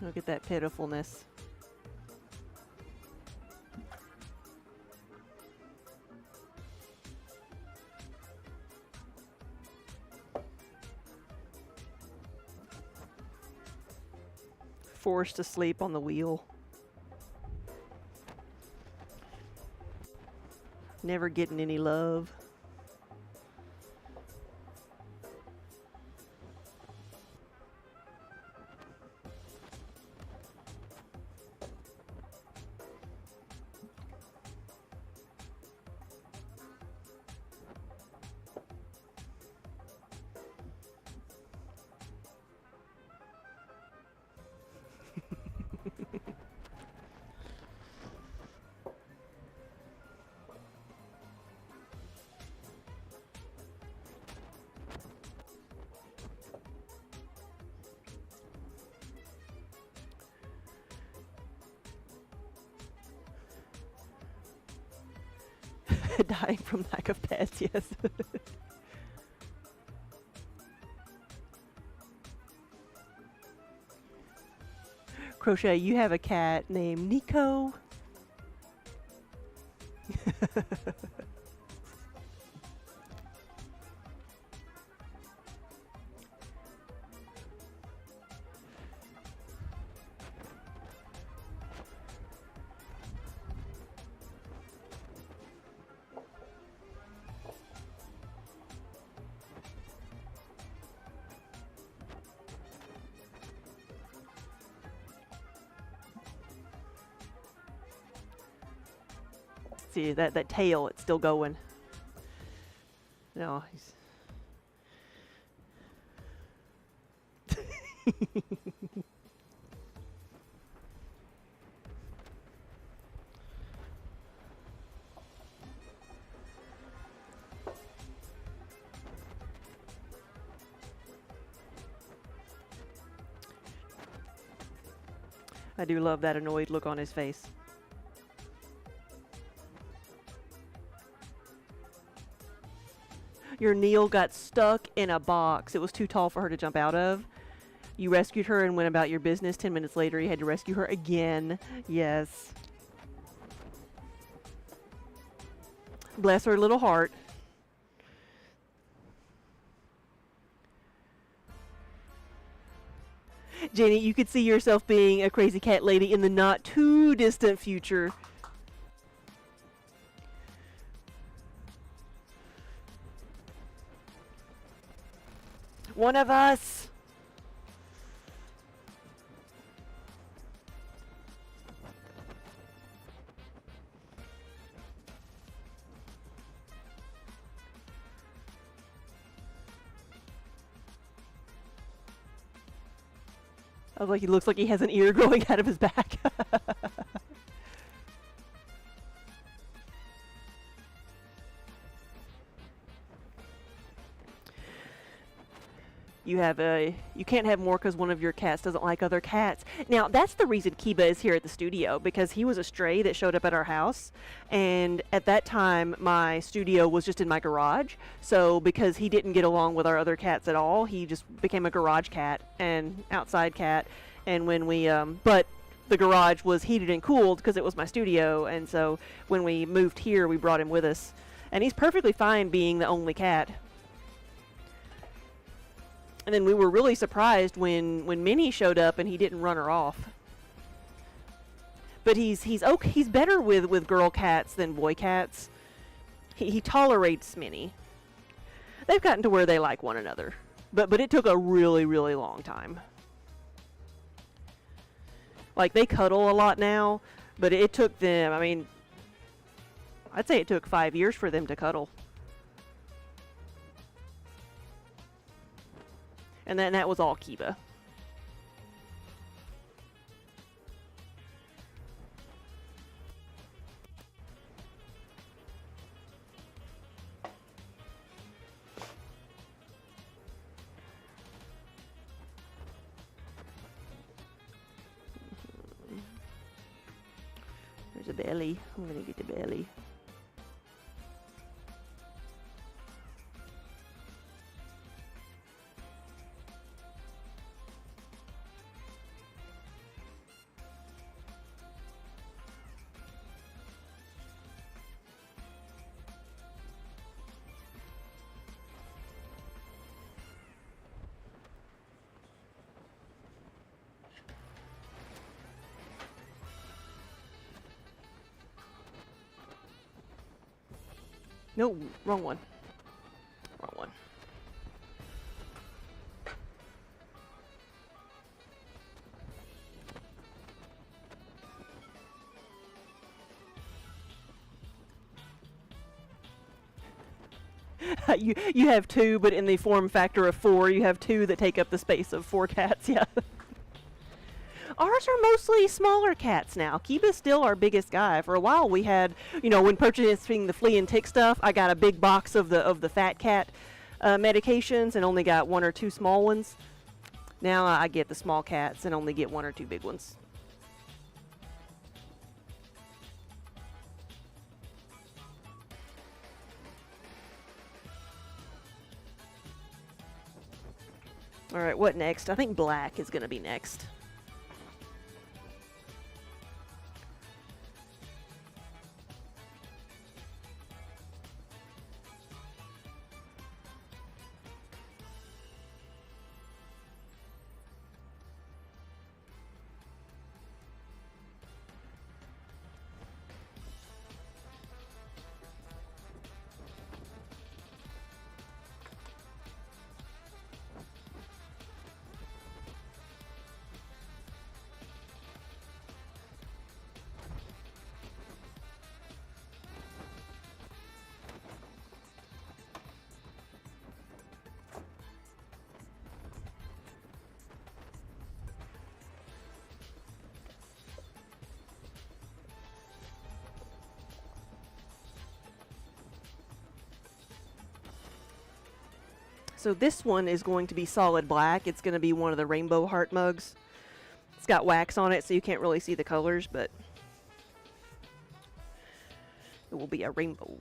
Look at that pitifulness. forced to sleep on the wheel. Never getting any love. Dying from lack of pets, yes. Crochet, you have a cat named Nico. See, that tail, it's still going. No, he's... I do love that annoyed look on his face. Your Neil got stuck in a box. It was too tall for her to jump out of. You rescued her and went about your business. 10 minutes later, you had to rescue her again. Yes. Bless her little heart. Jenny, you could see yourself being a crazy cat lady in the not too distant future. One of us. I was like, he looks like he has an ear growing out of his back. You can't have more because one of your cats doesn't like other cats. Now, that's the reason Kiba is here at the studio, because he was a stray that showed up at our house. And at that time, my studio was just in my garage. So because he didn't get along with our other cats at all, he just became a garage cat and outside cat. And when we, but the garage was heated and cooled because it was my studio. And so when we moved here, we brought him with us. And he's perfectly fine being the only cat. And then we were really surprised when Minnie showed up and he didn't run her off. But he's okay. He's better with girl cats than boy cats. He tolerates Minnie. They've gotten to where they like one another. But it took a really, really long time. Like, they cuddle a lot now, but it took them, I mean, I'd say it took 5 years for them to cuddle. And then that was all Kiba. There's a belly. I'm gonna get the belly. No, wrong one. Wrong one. You have two, but in the form factor of four, you have two that take up the space of four cats. Yeah. Ours are mostly smaller cats now. Kiba's still our biggest guy. For a while, we had, when purchasing the flea and tick stuff, I got a big box of the fat cat medications and only got one or two small ones. Now I get the small cats and only get one or two big ones. All right, what next? I think black is going to be next. So this one is going to be solid black. It's going to be one of the rainbow heart mugs. It's got wax on it, so you can't really see the colors, but it will be a rainbow.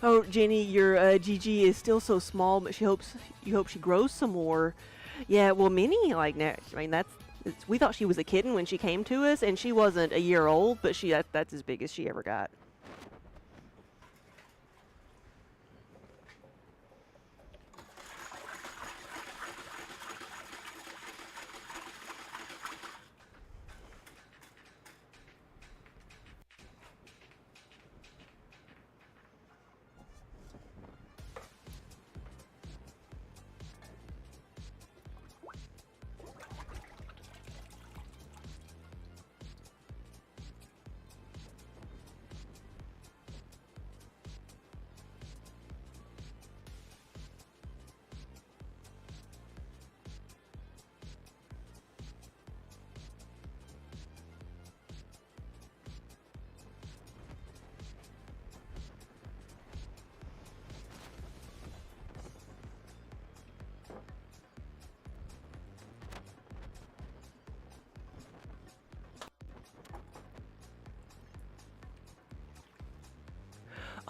Oh, Jenny, your GG is still so small, but you hope she grows some more. Yeah, well, Minnie, like, I mean, we thought she was a kitten when she came to us, and she wasn't a year old, but that's as big as she ever got.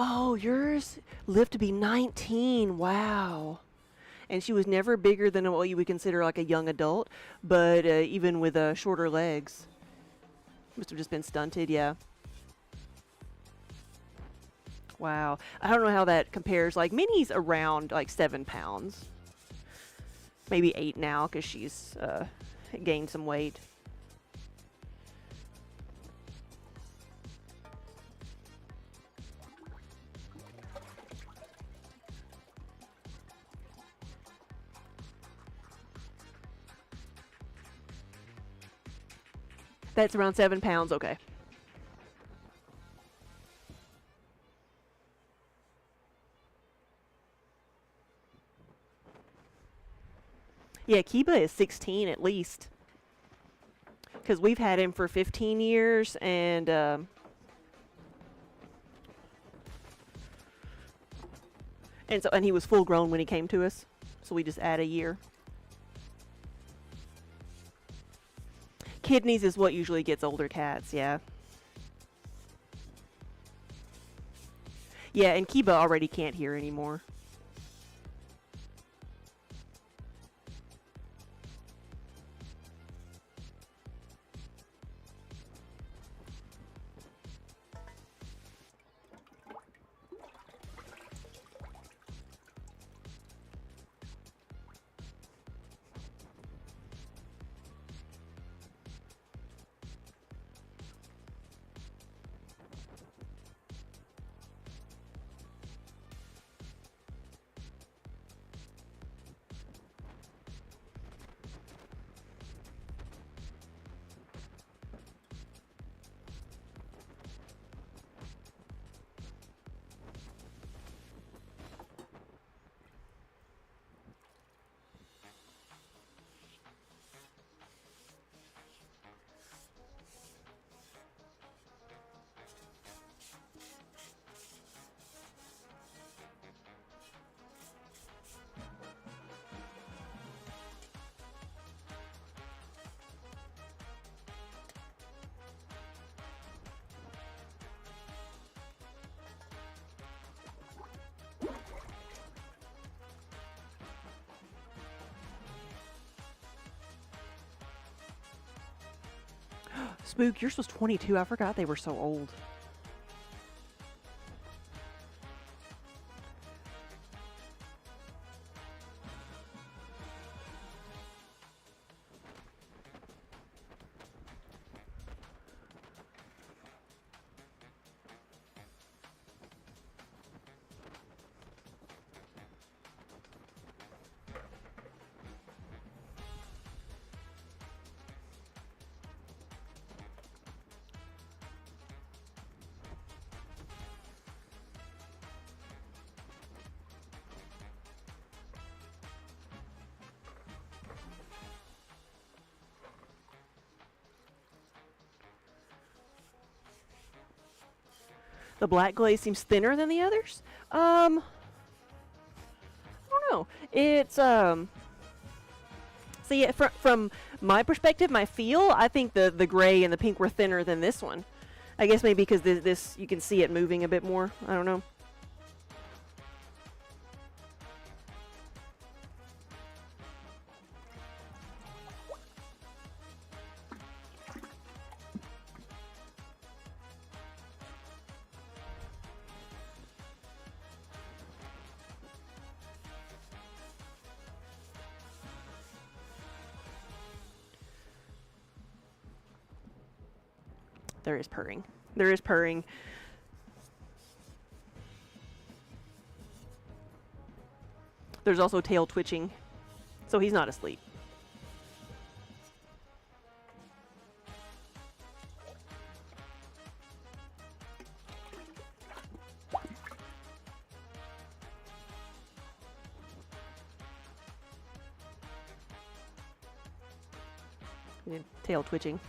Oh, yours lived to be 19. Wow. And she was never bigger than what you would consider like a young adult, but even with shorter legs. Must have just been stunted, yeah. Wow. I don't know how that compares. Like, Minnie's around like 7 pounds. Maybe 8 now because she's gained some weight. That's around 7 pounds, okay. Yeah, Kiba is 16 at least. Because we've had him for 15 years, and he was full grown when he came to us, so we just add a year. Kidneys is what usually gets older cats, yeah. Yeah, and Kiba already can't hear anymore. Spook, yours was 22. I forgot they were so old. The black glaze seems thinner than the others. I don't know. It's See, from my perspective, my feel, I think the gray and the pink were thinner than this one. I guess maybe because this you can see it moving a bit more. I don't know. There is purring. There is purring. There's also tail twitching, so he's not asleep. Tail twitching.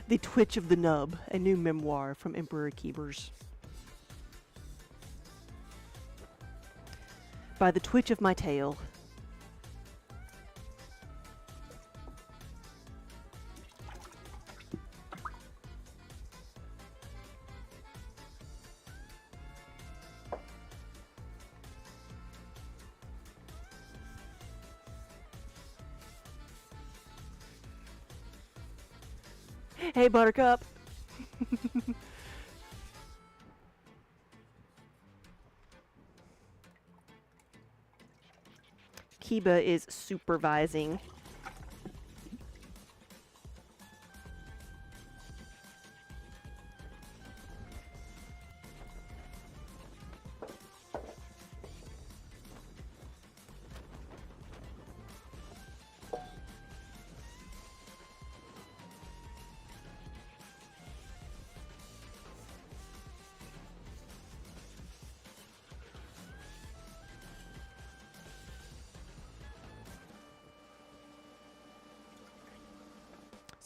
The Twitch of the Nub, a new memoir from Emperor Keebers. By the twitch of my tail. Hey, Buttercup. Kiba is supervising.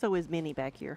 So is Minnie back here.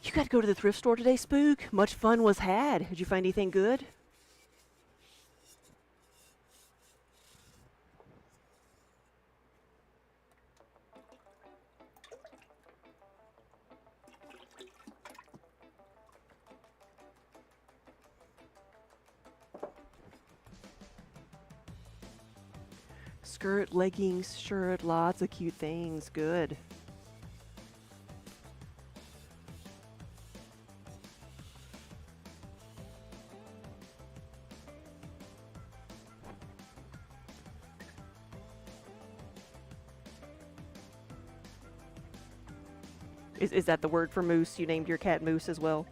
You got to go to the thrift store today, Spook? Much fun was had. Did you find anything good? Skirt, leggings, shirt, lots of cute things. Good. Is that the word for moose? You named your cat Moose as well?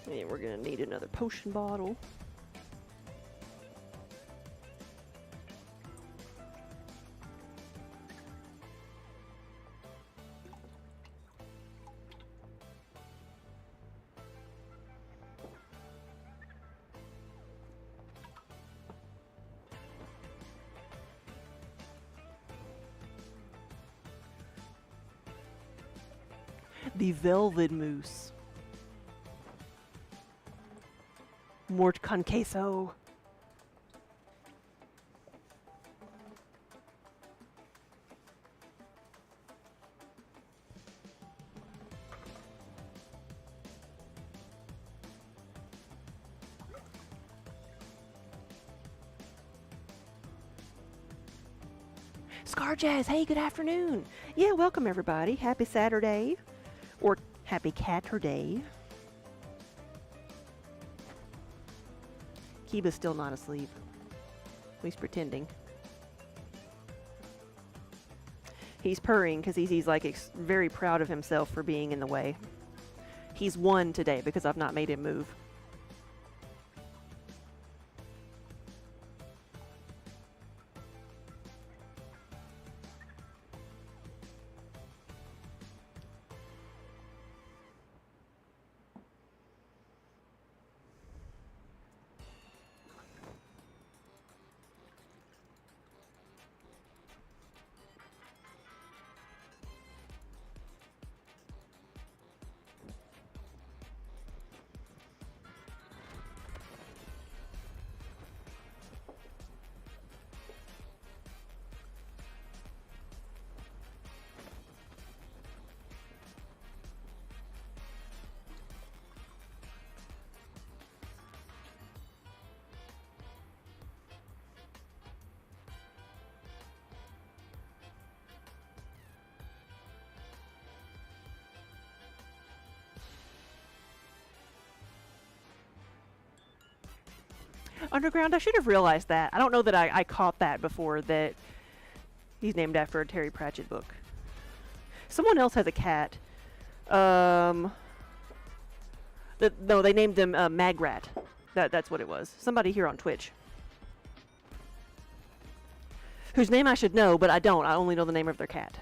And we're gonna need another potion bottle. The velvet moose. Mort con queso. Scar Jazz, hey, good afternoon. Yeah, welcome everybody. Happy Saturday. Or happy Catterday. Kiba's still not asleep. At least pretending. He's purring because he's like very proud of himself for being in the way. He's won today because I've not made him move. Underground, I should have realized that. I don't know that I caught that before, that he's named after a Terry Pratchett book. Someone else has a cat. No, they named them Magrat. That's what it was. Somebody here on Twitch. Whose name I should know, but I don't. I only know the name of their cat.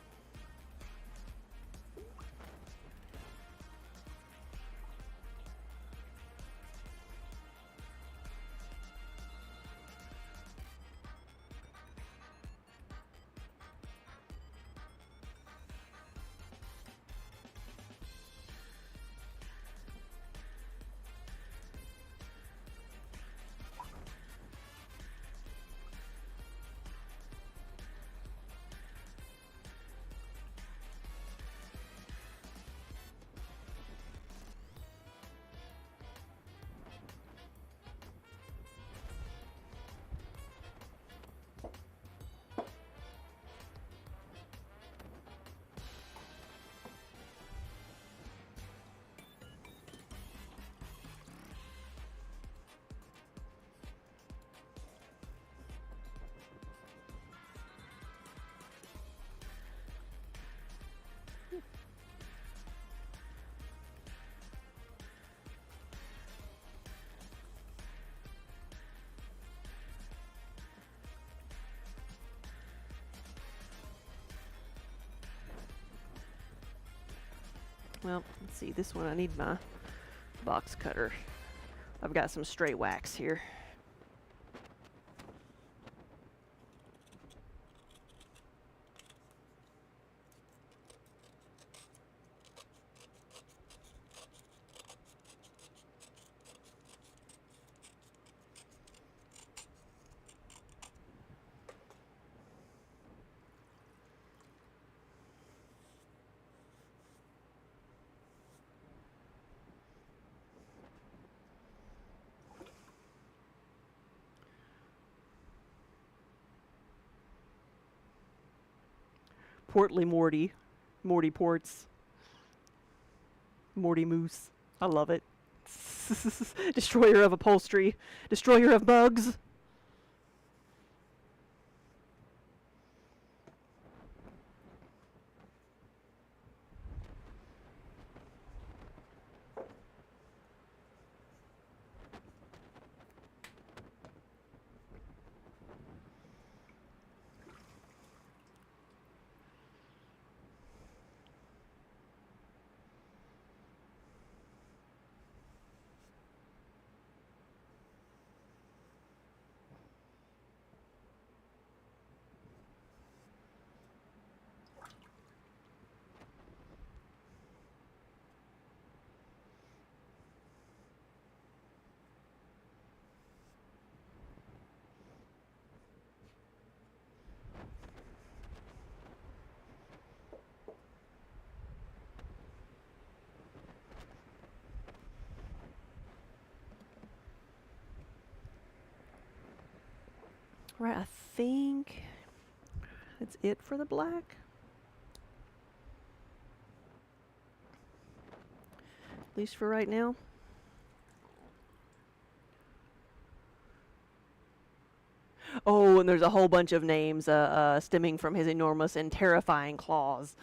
Well, let's see. This one, I need my box cutter. I've got some straight wax here. Portly Morty. Morty Ports. Morty Moose. I love it. Destroyer of upholstery. Destroyer of bugs. Right, I think that's it for the black. At least for right now. Oh, and there's a whole bunch of names stemming from his enormous and terrifying claws.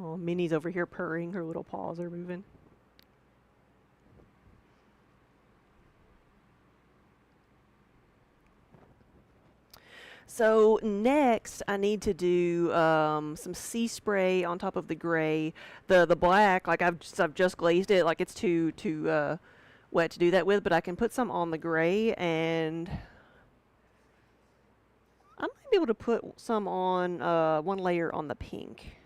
Oh, Minnie's over here purring. Her little paws are moving. So next, I need to do some sea spray on top of the gray. The black, like I've just glazed it, like it's too wet to do that with. But I can put some on the gray, and I might be able to put some on one layer on the pink.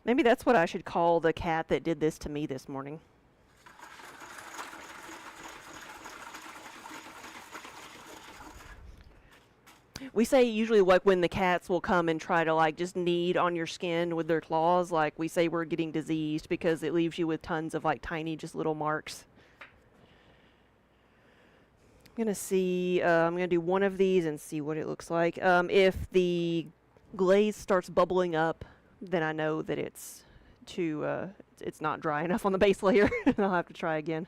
Maybe that's what I should call the cat that did this to me this morning. We say usually like when the cats will come and try to like just knead on your skin with their claws, like we say we're getting diseased because it leaves you with tons of like tiny just little marks. I'm gonna see, I'm gonna do one of these and see what it looks like. If the glaze starts bubbling up, then I know that it's it's not dry enough on the base layer and I'll have to try again.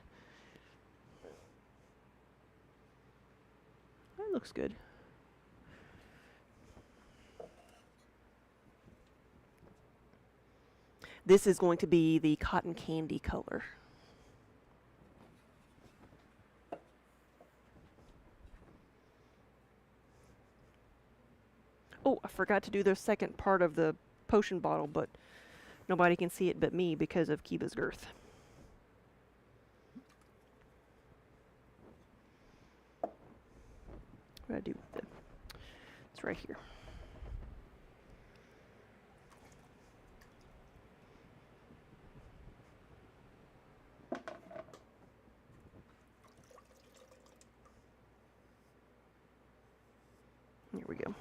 That looks good. This is going to be the cotton candy color. Oh, I forgot to do the second part of the potion bottle, but nobody can see it but me because of Kiba's girth. What do I do with it? It's right here. Here we go.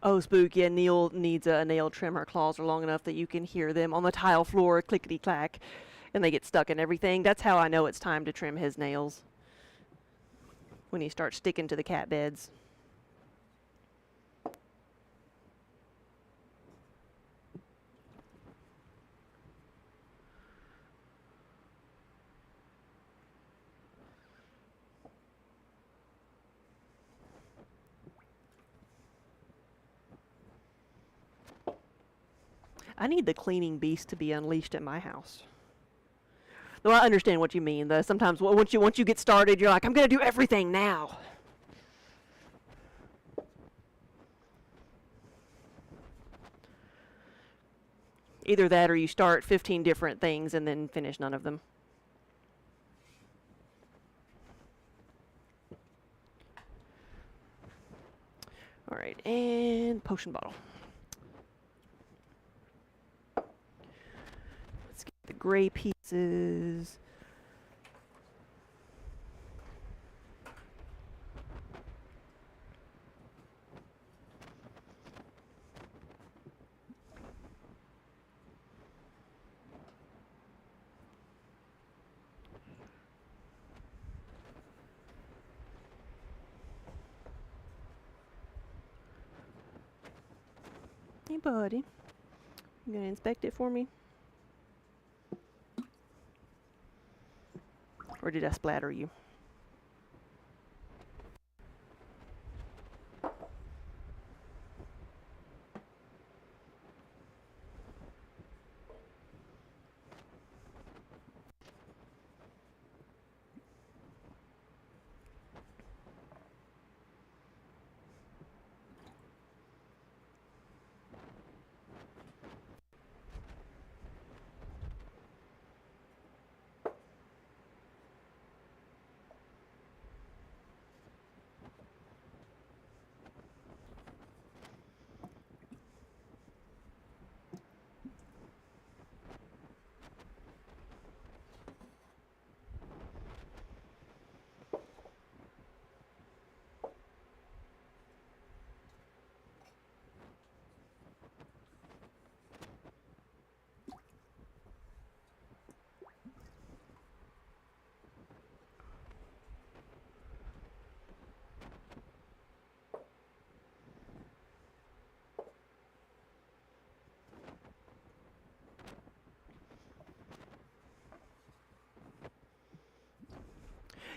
Oh, Spook, yeah, Neil needs a nail trim. Her claws are long enough that you can hear them on the tile floor, clickety-clack, and they get stuck in everything. That's how I know it's time to trim his nails, when he starts sticking to the cat beds. I need the cleaning beast to be unleashed at my house. Though I understand what you mean. Though sometimes once you get started, you're like, I'm gonna do everything now. Either that, or you start 15 different things and then finish none of them. All right, and potion bottle. Let's get the gray pieces. Hey, buddy. You gonna inspect it for me? Or did I splatter you?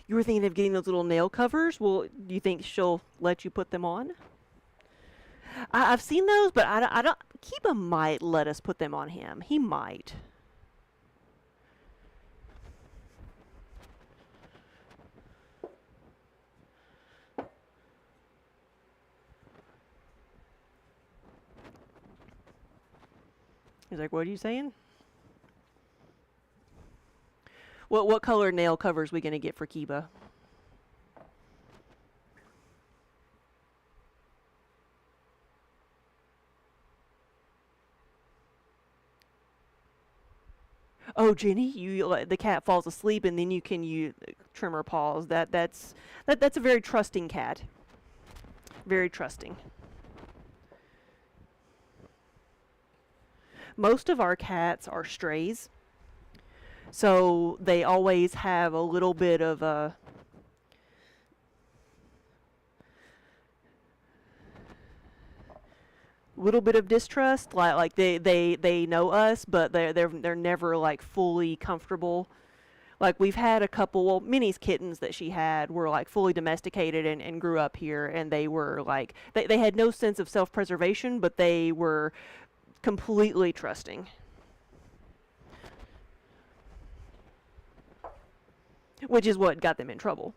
You were thinking of getting those little nail covers? Well, do you think she'll let you put them on? I've seen those, but I don't. Kiba might let us put them on him. He might. He's like, what are you saying? What color nail covers we gonna get for Kiba? Oh, Jenny, the cat falls asleep and then you can trim her paws. That's a very trusting cat. Very trusting. Most of our cats are strays, so they always have a little bit of a distrust. Like they know us, but they're never like fully comfortable. Like we've had a couple, well, Minnie's kittens that she had were like fully domesticated and grew up here, and they were like they had no sense of self-preservation, but they were completely trusting. Which is what got them in trouble.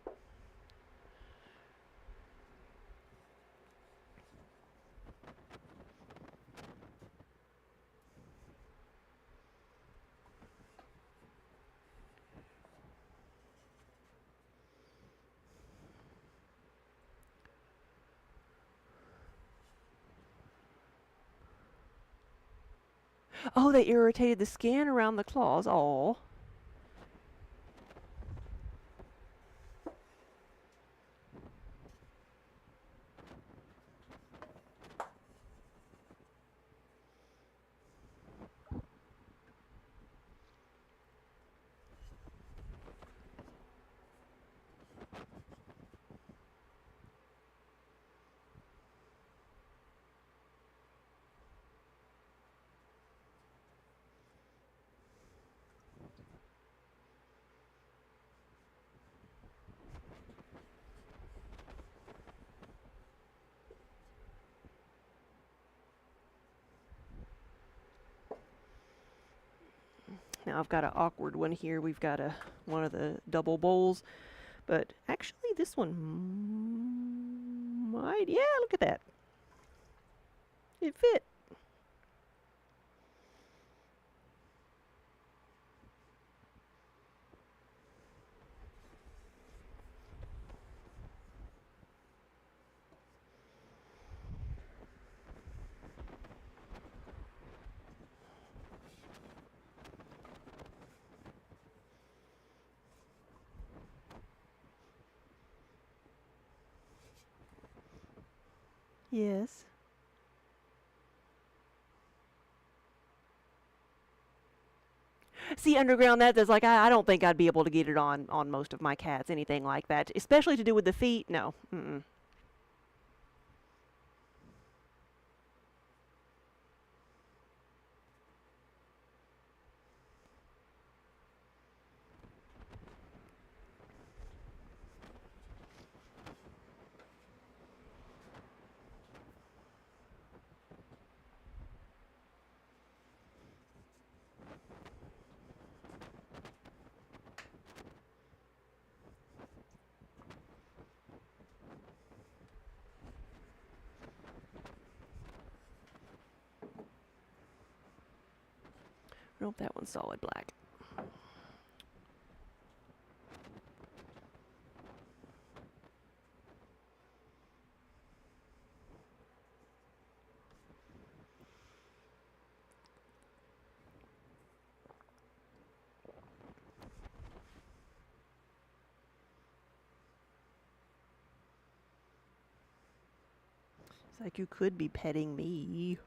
Oh, they irritated the skin around the claws. Oh. Now I've got an awkward one here. We've got one of the double bowls, but actually this one might. Yeah, look at that. It fit. Yes. See, underground, that's like I don't think I'd be able to get it on most of my cats, anything like that, especially to do with the feet. No. Mm-mm. Nope, that one's solid black. It's like you could be petting me.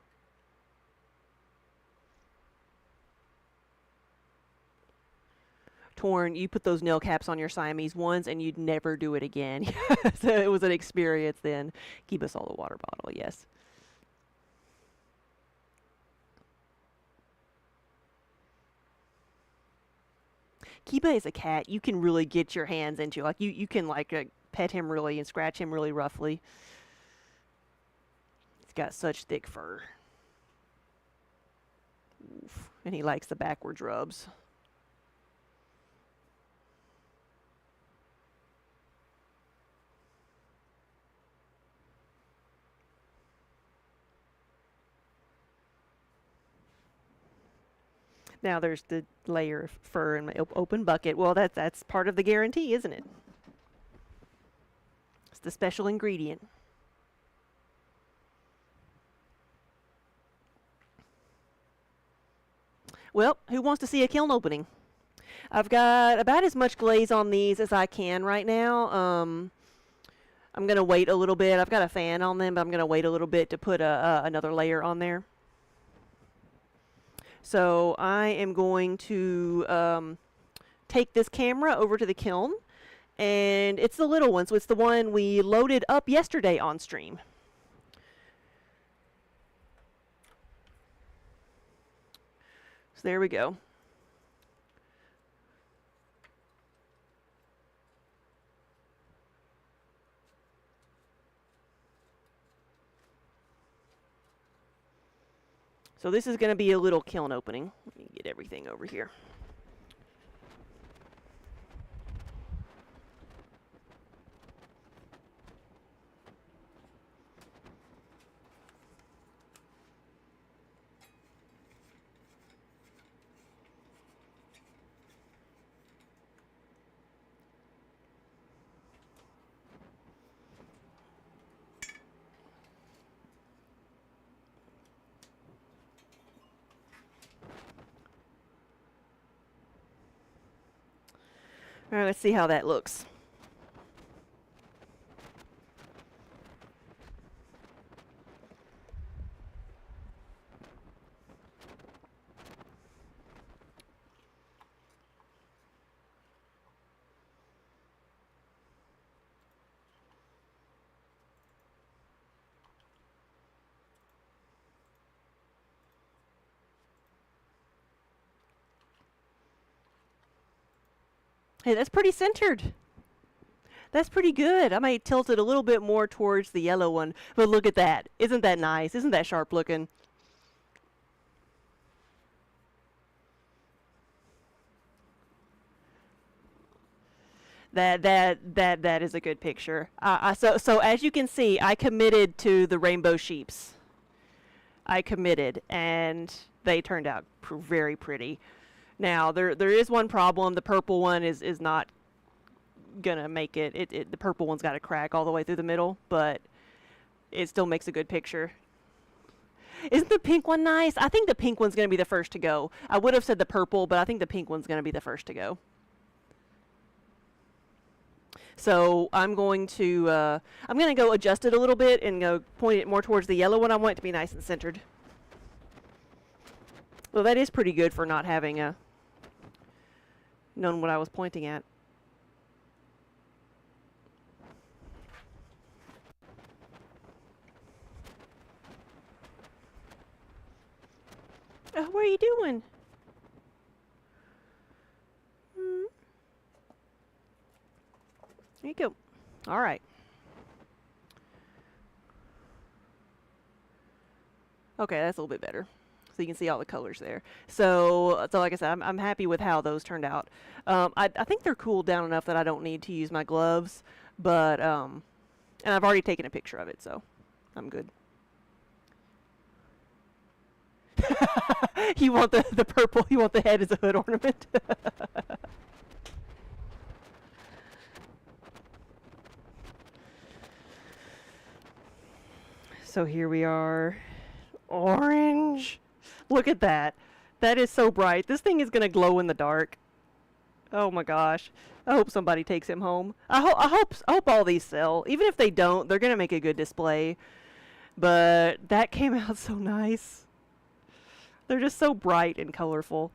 Torn, you put those nail caps on your Siamese once and you'd never do it again. So it was an experience then. Keep us all a water bottle, yes. Kiba is a cat you can really get your hands into. Like you can like pet him really and scratch him really roughly. He's got such thick fur. Oof. And he likes the backwards rubs. Now there's the layer of fur in my open bucket. Well, that's part of the guarantee, isn't it? It's the special ingredient. Well, who wants to see a kiln opening? I've got about as much glaze on these as I can right now. I'm going to wait a little bit. I've got a fan on them, but I'm going to wait a little bit to put another layer on there. So I am going to take this camera over to the kiln, and it's the little one, so it's the one we loaded up yesterday on stream. So there we go. So this is going to be a little kiln opening. Let me get everything over here. All right, let's see how that looks. Hey, that's pretty centered. That's pretty good. I might tilt it a little bit more towards the yellow one. But look at that. Isn't that nice? Isn't that sharp looking? That is a good picture. So as you can see, I committed to the rainbow sheeps. I committed, and they turned out very pretty. Now there is one problem. The purple one is not gonna make it. The purple one's got a crack all the way through the middle, but it still makes a good picture. Isn't the pink one nice? I think the pink one's gonna be the first to go. I would have said the purple, but I think the pink one's gonna be the first to go. So I'm going to go adjust it a little bit and go point it more towards the yellow one. I want it to be nice and centered. Well, that is pretty good for not having known what I was pointing at. What are you doing? There you go. All right. Okay, that's a little bit better. So you can see all the colors there. So like I said, I'm happy with how those turned out. I think they're cooled down enough that I don't need to use my gloves, but and I've already taken a picture of it, so I'm good. You want the purple? You want the head as a hood ornament? So here we are. Orange. Look at that. That is so bright. This thing is going to glow in the dark. Oh my gosh. I hope somebody takes him home. I hope all these sell. Even if they don't, they're going to make a good display. But that came out so nice. They're just so bright and colorful.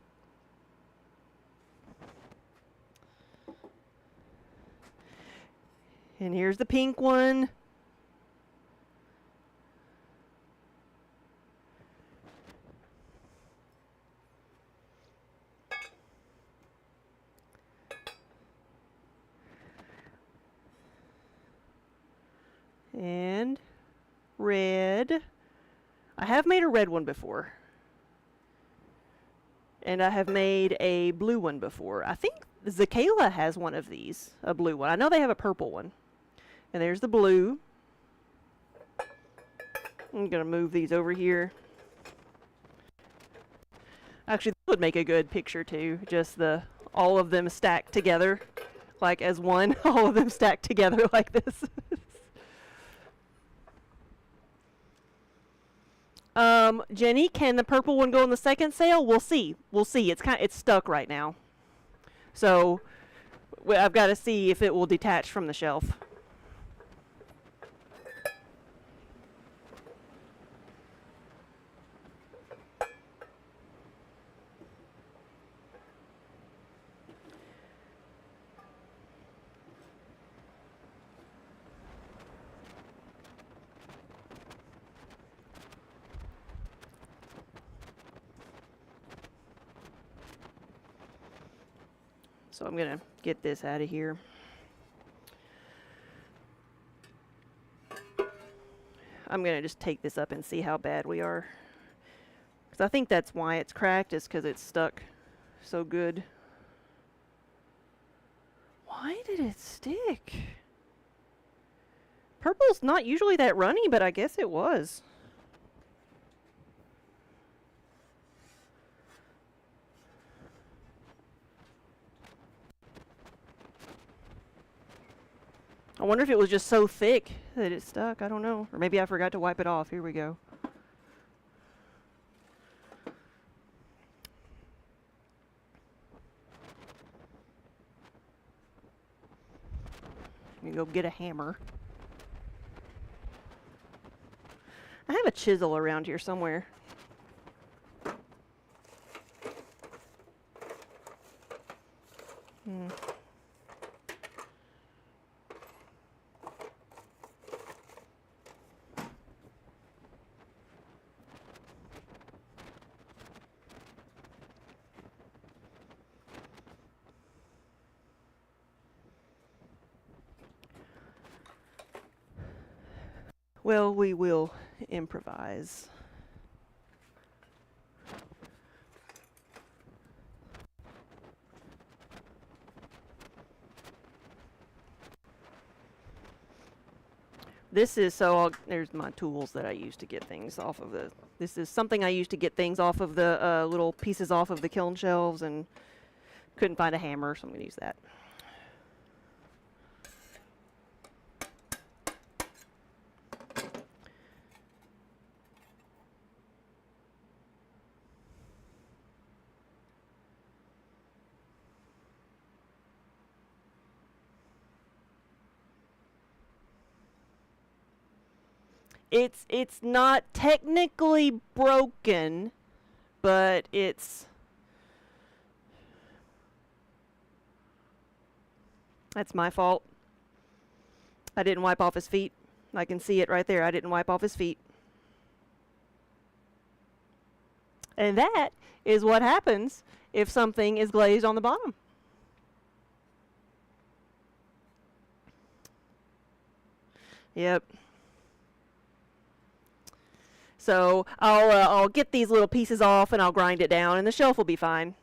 And here's the pink one. And red. I have made a red one before. And I have made a blue one before. I think Zakayla has one of these, a blue one. I know they have a purple one. And there's the blue. I'm going to move these over here. Actually, this would make a good picture too. Just all of them stacked together, like as one. All of them stacked together like this. Jenny, can the purple one go in the second sale? We'll see. We'll see. It's stuck right now. So I've got to see if it will detach from the shelf. So I'm going to get this out of here. I'm going to just take this up and see how bad we are. Because I think that's why it's cracked, is because it's stuck so good. Why did it stick? Purple's not usually that runny, but I guess it was. I wonder if it was just so thick that it stuck. I don't know. Or maybe I forgot to wipe it off. Here we go. You go get a hammer. I have a chisel around here somewhere. Well, we will improvise. This is there's my tools that I use to get things off of the. This is something I use to get things off of the little pieces off of the kiln shelves, and couldn't find a hammer, so I'm going to use that. It's not technically broken, but that's my fault. I didn't wipe off his feet. I can see it right there. I didn't wipe off his feet. And that is what happens if something is glazed on the bottom. Yep. So I'll get these little pieces off and I'll grind it down, and the shelf will be fine.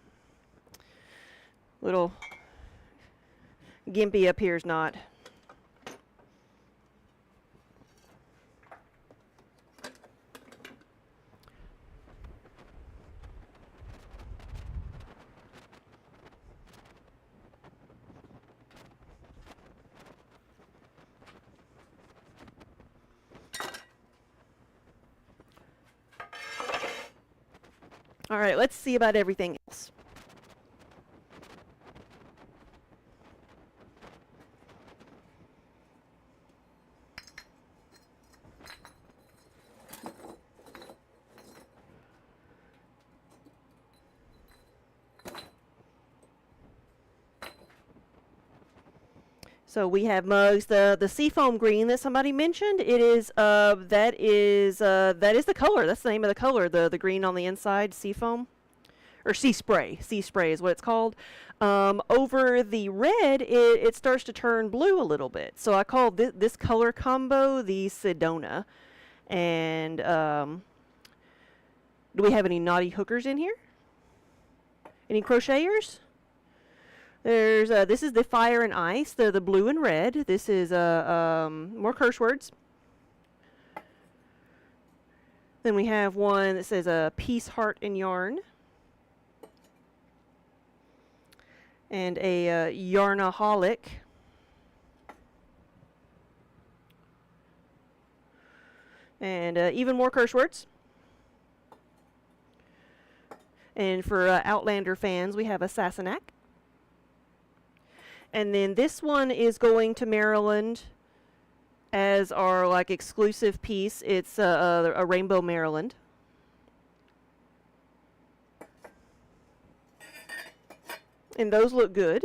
Little gimpy up here's not. All right, let's see about everything else. So we have mugs. The seafoam green that somebody mentioned. It is that is the color. That's the name of the color. The green on the inside, seafoam, or sea spray. Sea spray is what it's called. Over the red, it starts to turn blue a little bit. So I call this color combo the Sedona. And do we have any naughty hookers in here? Any crocheters? There's this is the fire and ice, the blue and red. This is more curse words. Then we have one that says peace, heart, and yarn, and a yarnaholic. And even more curse words. And for Outlander fans, we have a Sassenach. And then this one is going to Maryland as our like exclusive piece. It's a Rainbow Maryland. And those look good.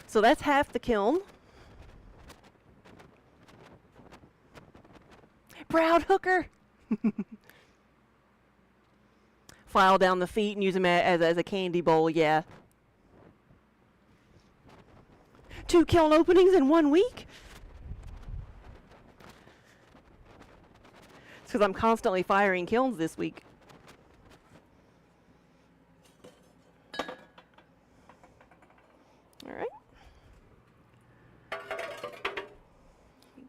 So that's half the kiln. Proud hooker! File down the feet and use them as a candy bowl, yeah. 2 kiln openings in 1 week? It's because I'm constantly firing kilns this week. Alright.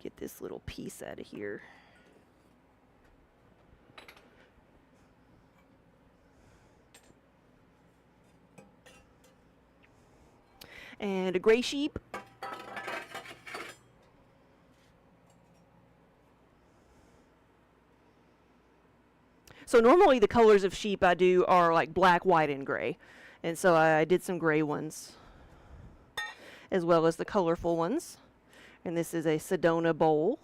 Get this little piece out of here. And a gray sheep. So normally the colors of sheep I do are like black, white, and gray. And so I did some gray ones, as well as the colorful ones. And this is a Sedona bowl.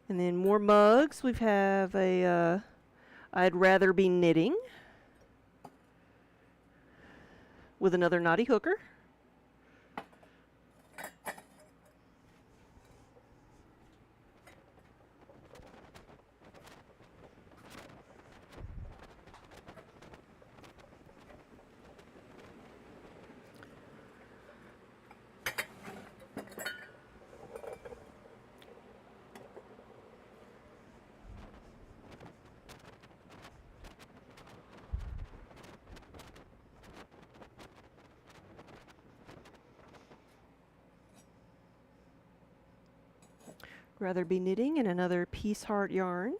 And then more mugs. We have a I'd rather be knitting with another naughty hooker. Rather be knitting and another piece heart yarn.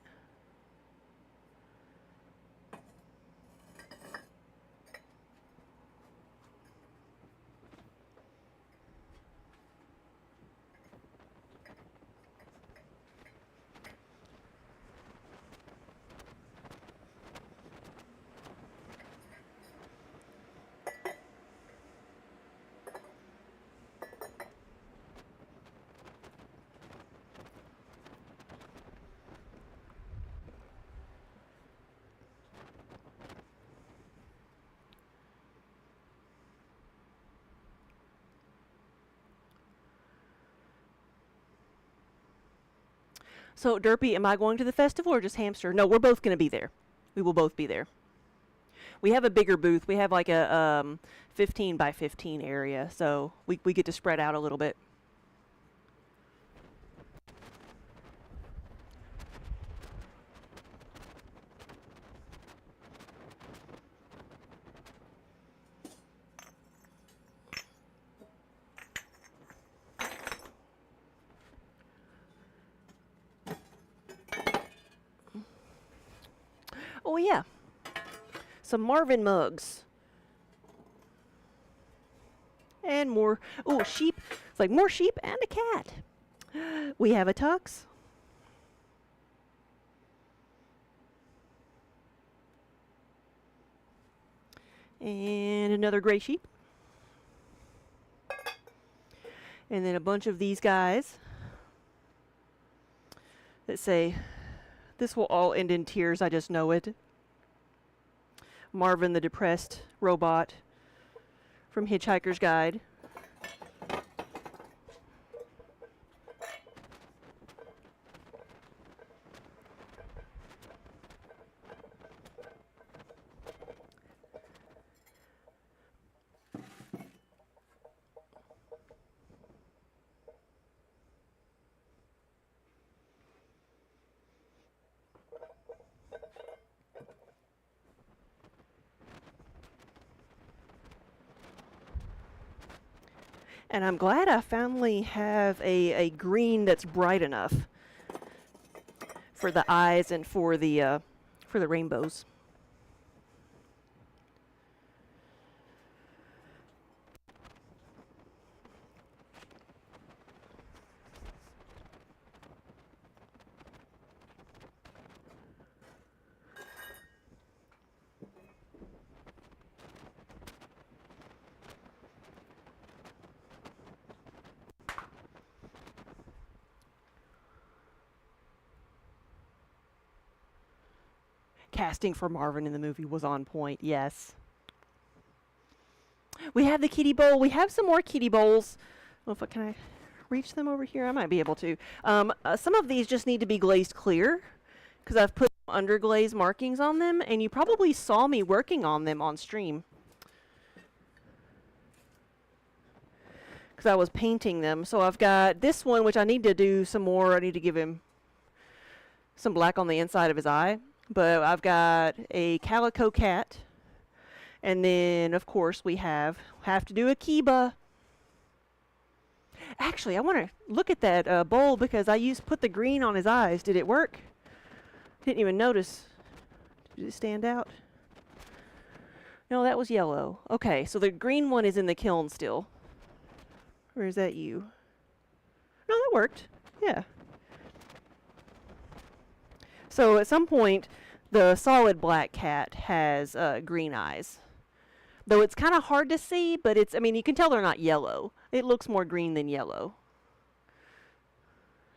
So, Derpy, am I going to the festival or just Hamster? No, we're both going to be there. We will both be there. We have a bigger booth. We have like a 15 by 15 area, so we get to spread out a little bit. Oh, yeah. Some Marvin mugs. And more. Oh, sheep. It's like more sheep and a cat. We have a tux. And another gray sheep. And then a bunch of these guys that say, "This will all end in tears, I just know it." Marvin the depressed robot from Hitchhiker's Guide. And I'm glad I finally have a green that's bright enough for the eyes and for the rainbows. Casting for Marvin in the movie was on point, yes. We have the kitty bowl. We have some more kitty bowls. Well, can I reach them over here? I might be able to. Some of these just need to be glazed clear because I've put underglaze markings on them, and you probably saw me working on them on stream. Because I was painting them. So I've got this one, which I need to do some more. I need to give him some black on the inside of his eye. But I've got a calico cat. And then, of course, we have to do a Kiba. Actually, I want to look at that bowl because I put the green on his eyes. Did it work? Didn't even notice. Did it stand out? No, that was yellow. Okay, so the green one is in the kiln still. Or is that you? No, that worked. Yeah. So at some point, the solid black cat has green eyes. Though it's kind of hard to see, but I mean, you can tell they're not yellow. It looks more green than yellow.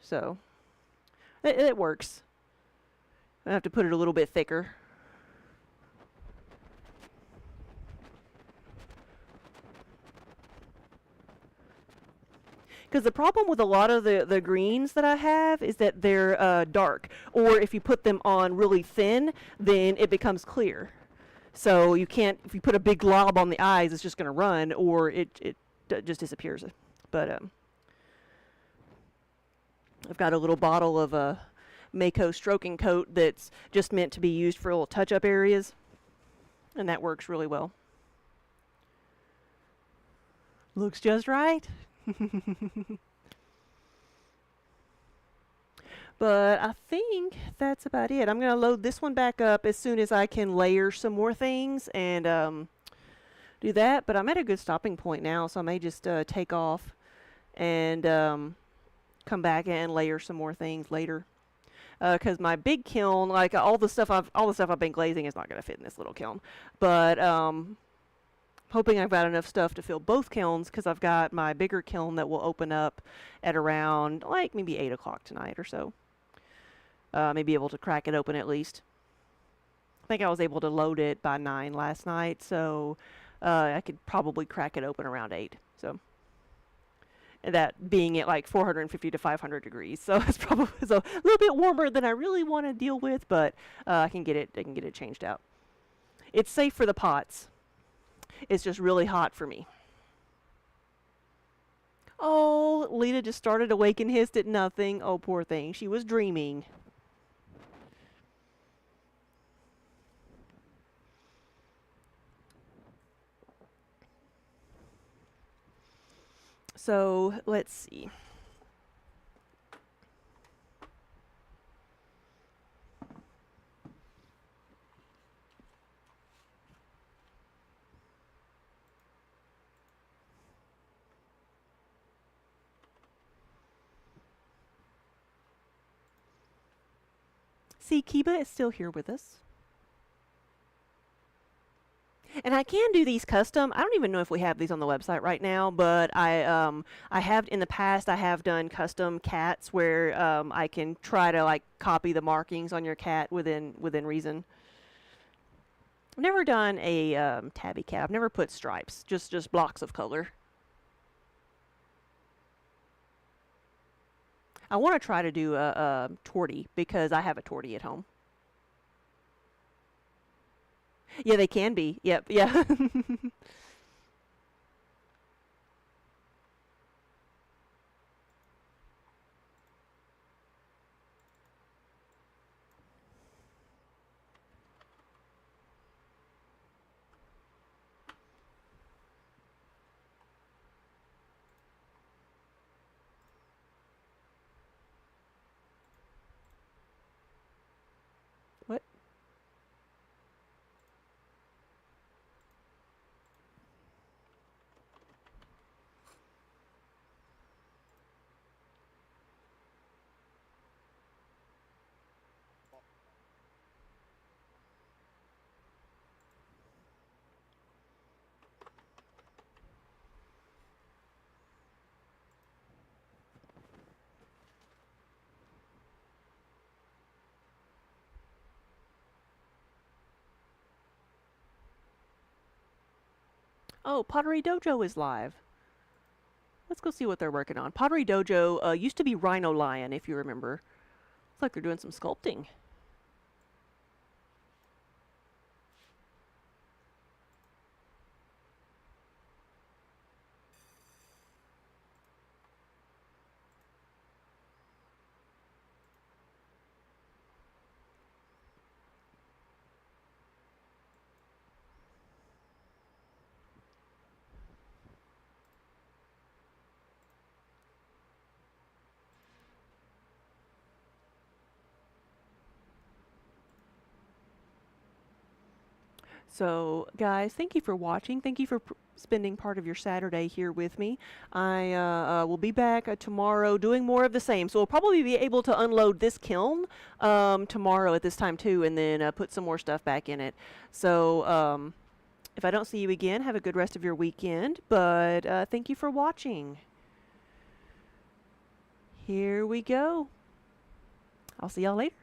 So, it works. I have to put it a little bit thicker. Because the problem with a lot of the greens that I have is that they're dark. Or if you put them on really thin, then it becomes clear. So you can't, if you put a big glob on the eyes, it's just going to run, or it just disappears. But I've got a little bottle of Mako stroking coat that's just meant to be used for little touch-up areas, and that works really well. Looks just right. But I think that's about it. I'm going to load this one back up as soon as I can layer some more things and do that. But I'm at a good stopping point now, so I may just take off and come back and layer some more things later. Because my big kiln, like all the stuff I've been glazing, is not going to fit in this little kiln. But hoping I've got enough stuff to fill both kilns, because I've got my bigger kiln that will open up at around like maybe 8 o'clock tonight or so. Maybe able to crack it open at least. I think I was able to load it by 9 last night, so I could probably crack it open around 8. So, and that being at like 450 to 500 degrees, so it's probably a little bit warmer than I really want to deal with, but I can get it changed out. It's safe for the pots. It's just really hot for me. Oh, Lita just started awake and hissed at nothing. Oh, poor thing. She was dreaming. So, let's see. See, Kiba is still here with us. And I can do these custom. I don't even know if we have these on the website right now, but I have in the past. I have done custom cats where I can try to like copy the markings on your cat within reason. I've never done a tabby cat. I've never put stripes. Just blocks of color. I want to try to do a tortie because I have a tortie at home. Yeah, they can be. Yep, yeah. What? Oh, Pottery Dojo is live. Let's go see what they're working on. Pottery Dojo used to be Rhino Lion, if you remember. Looks like they're doing some sculpting. So, guys, thank you for watching. Thank you for spending part of your Saturday here with me. I will be back tomorrow doing more of the same. So we'll probably be able to unload this kiln tomorrow at this time too, and then put some more stuff back in it. So if I don't see you again, have a good rest of your weekend. But thank you for watching. Here we go. I'll see y'all later.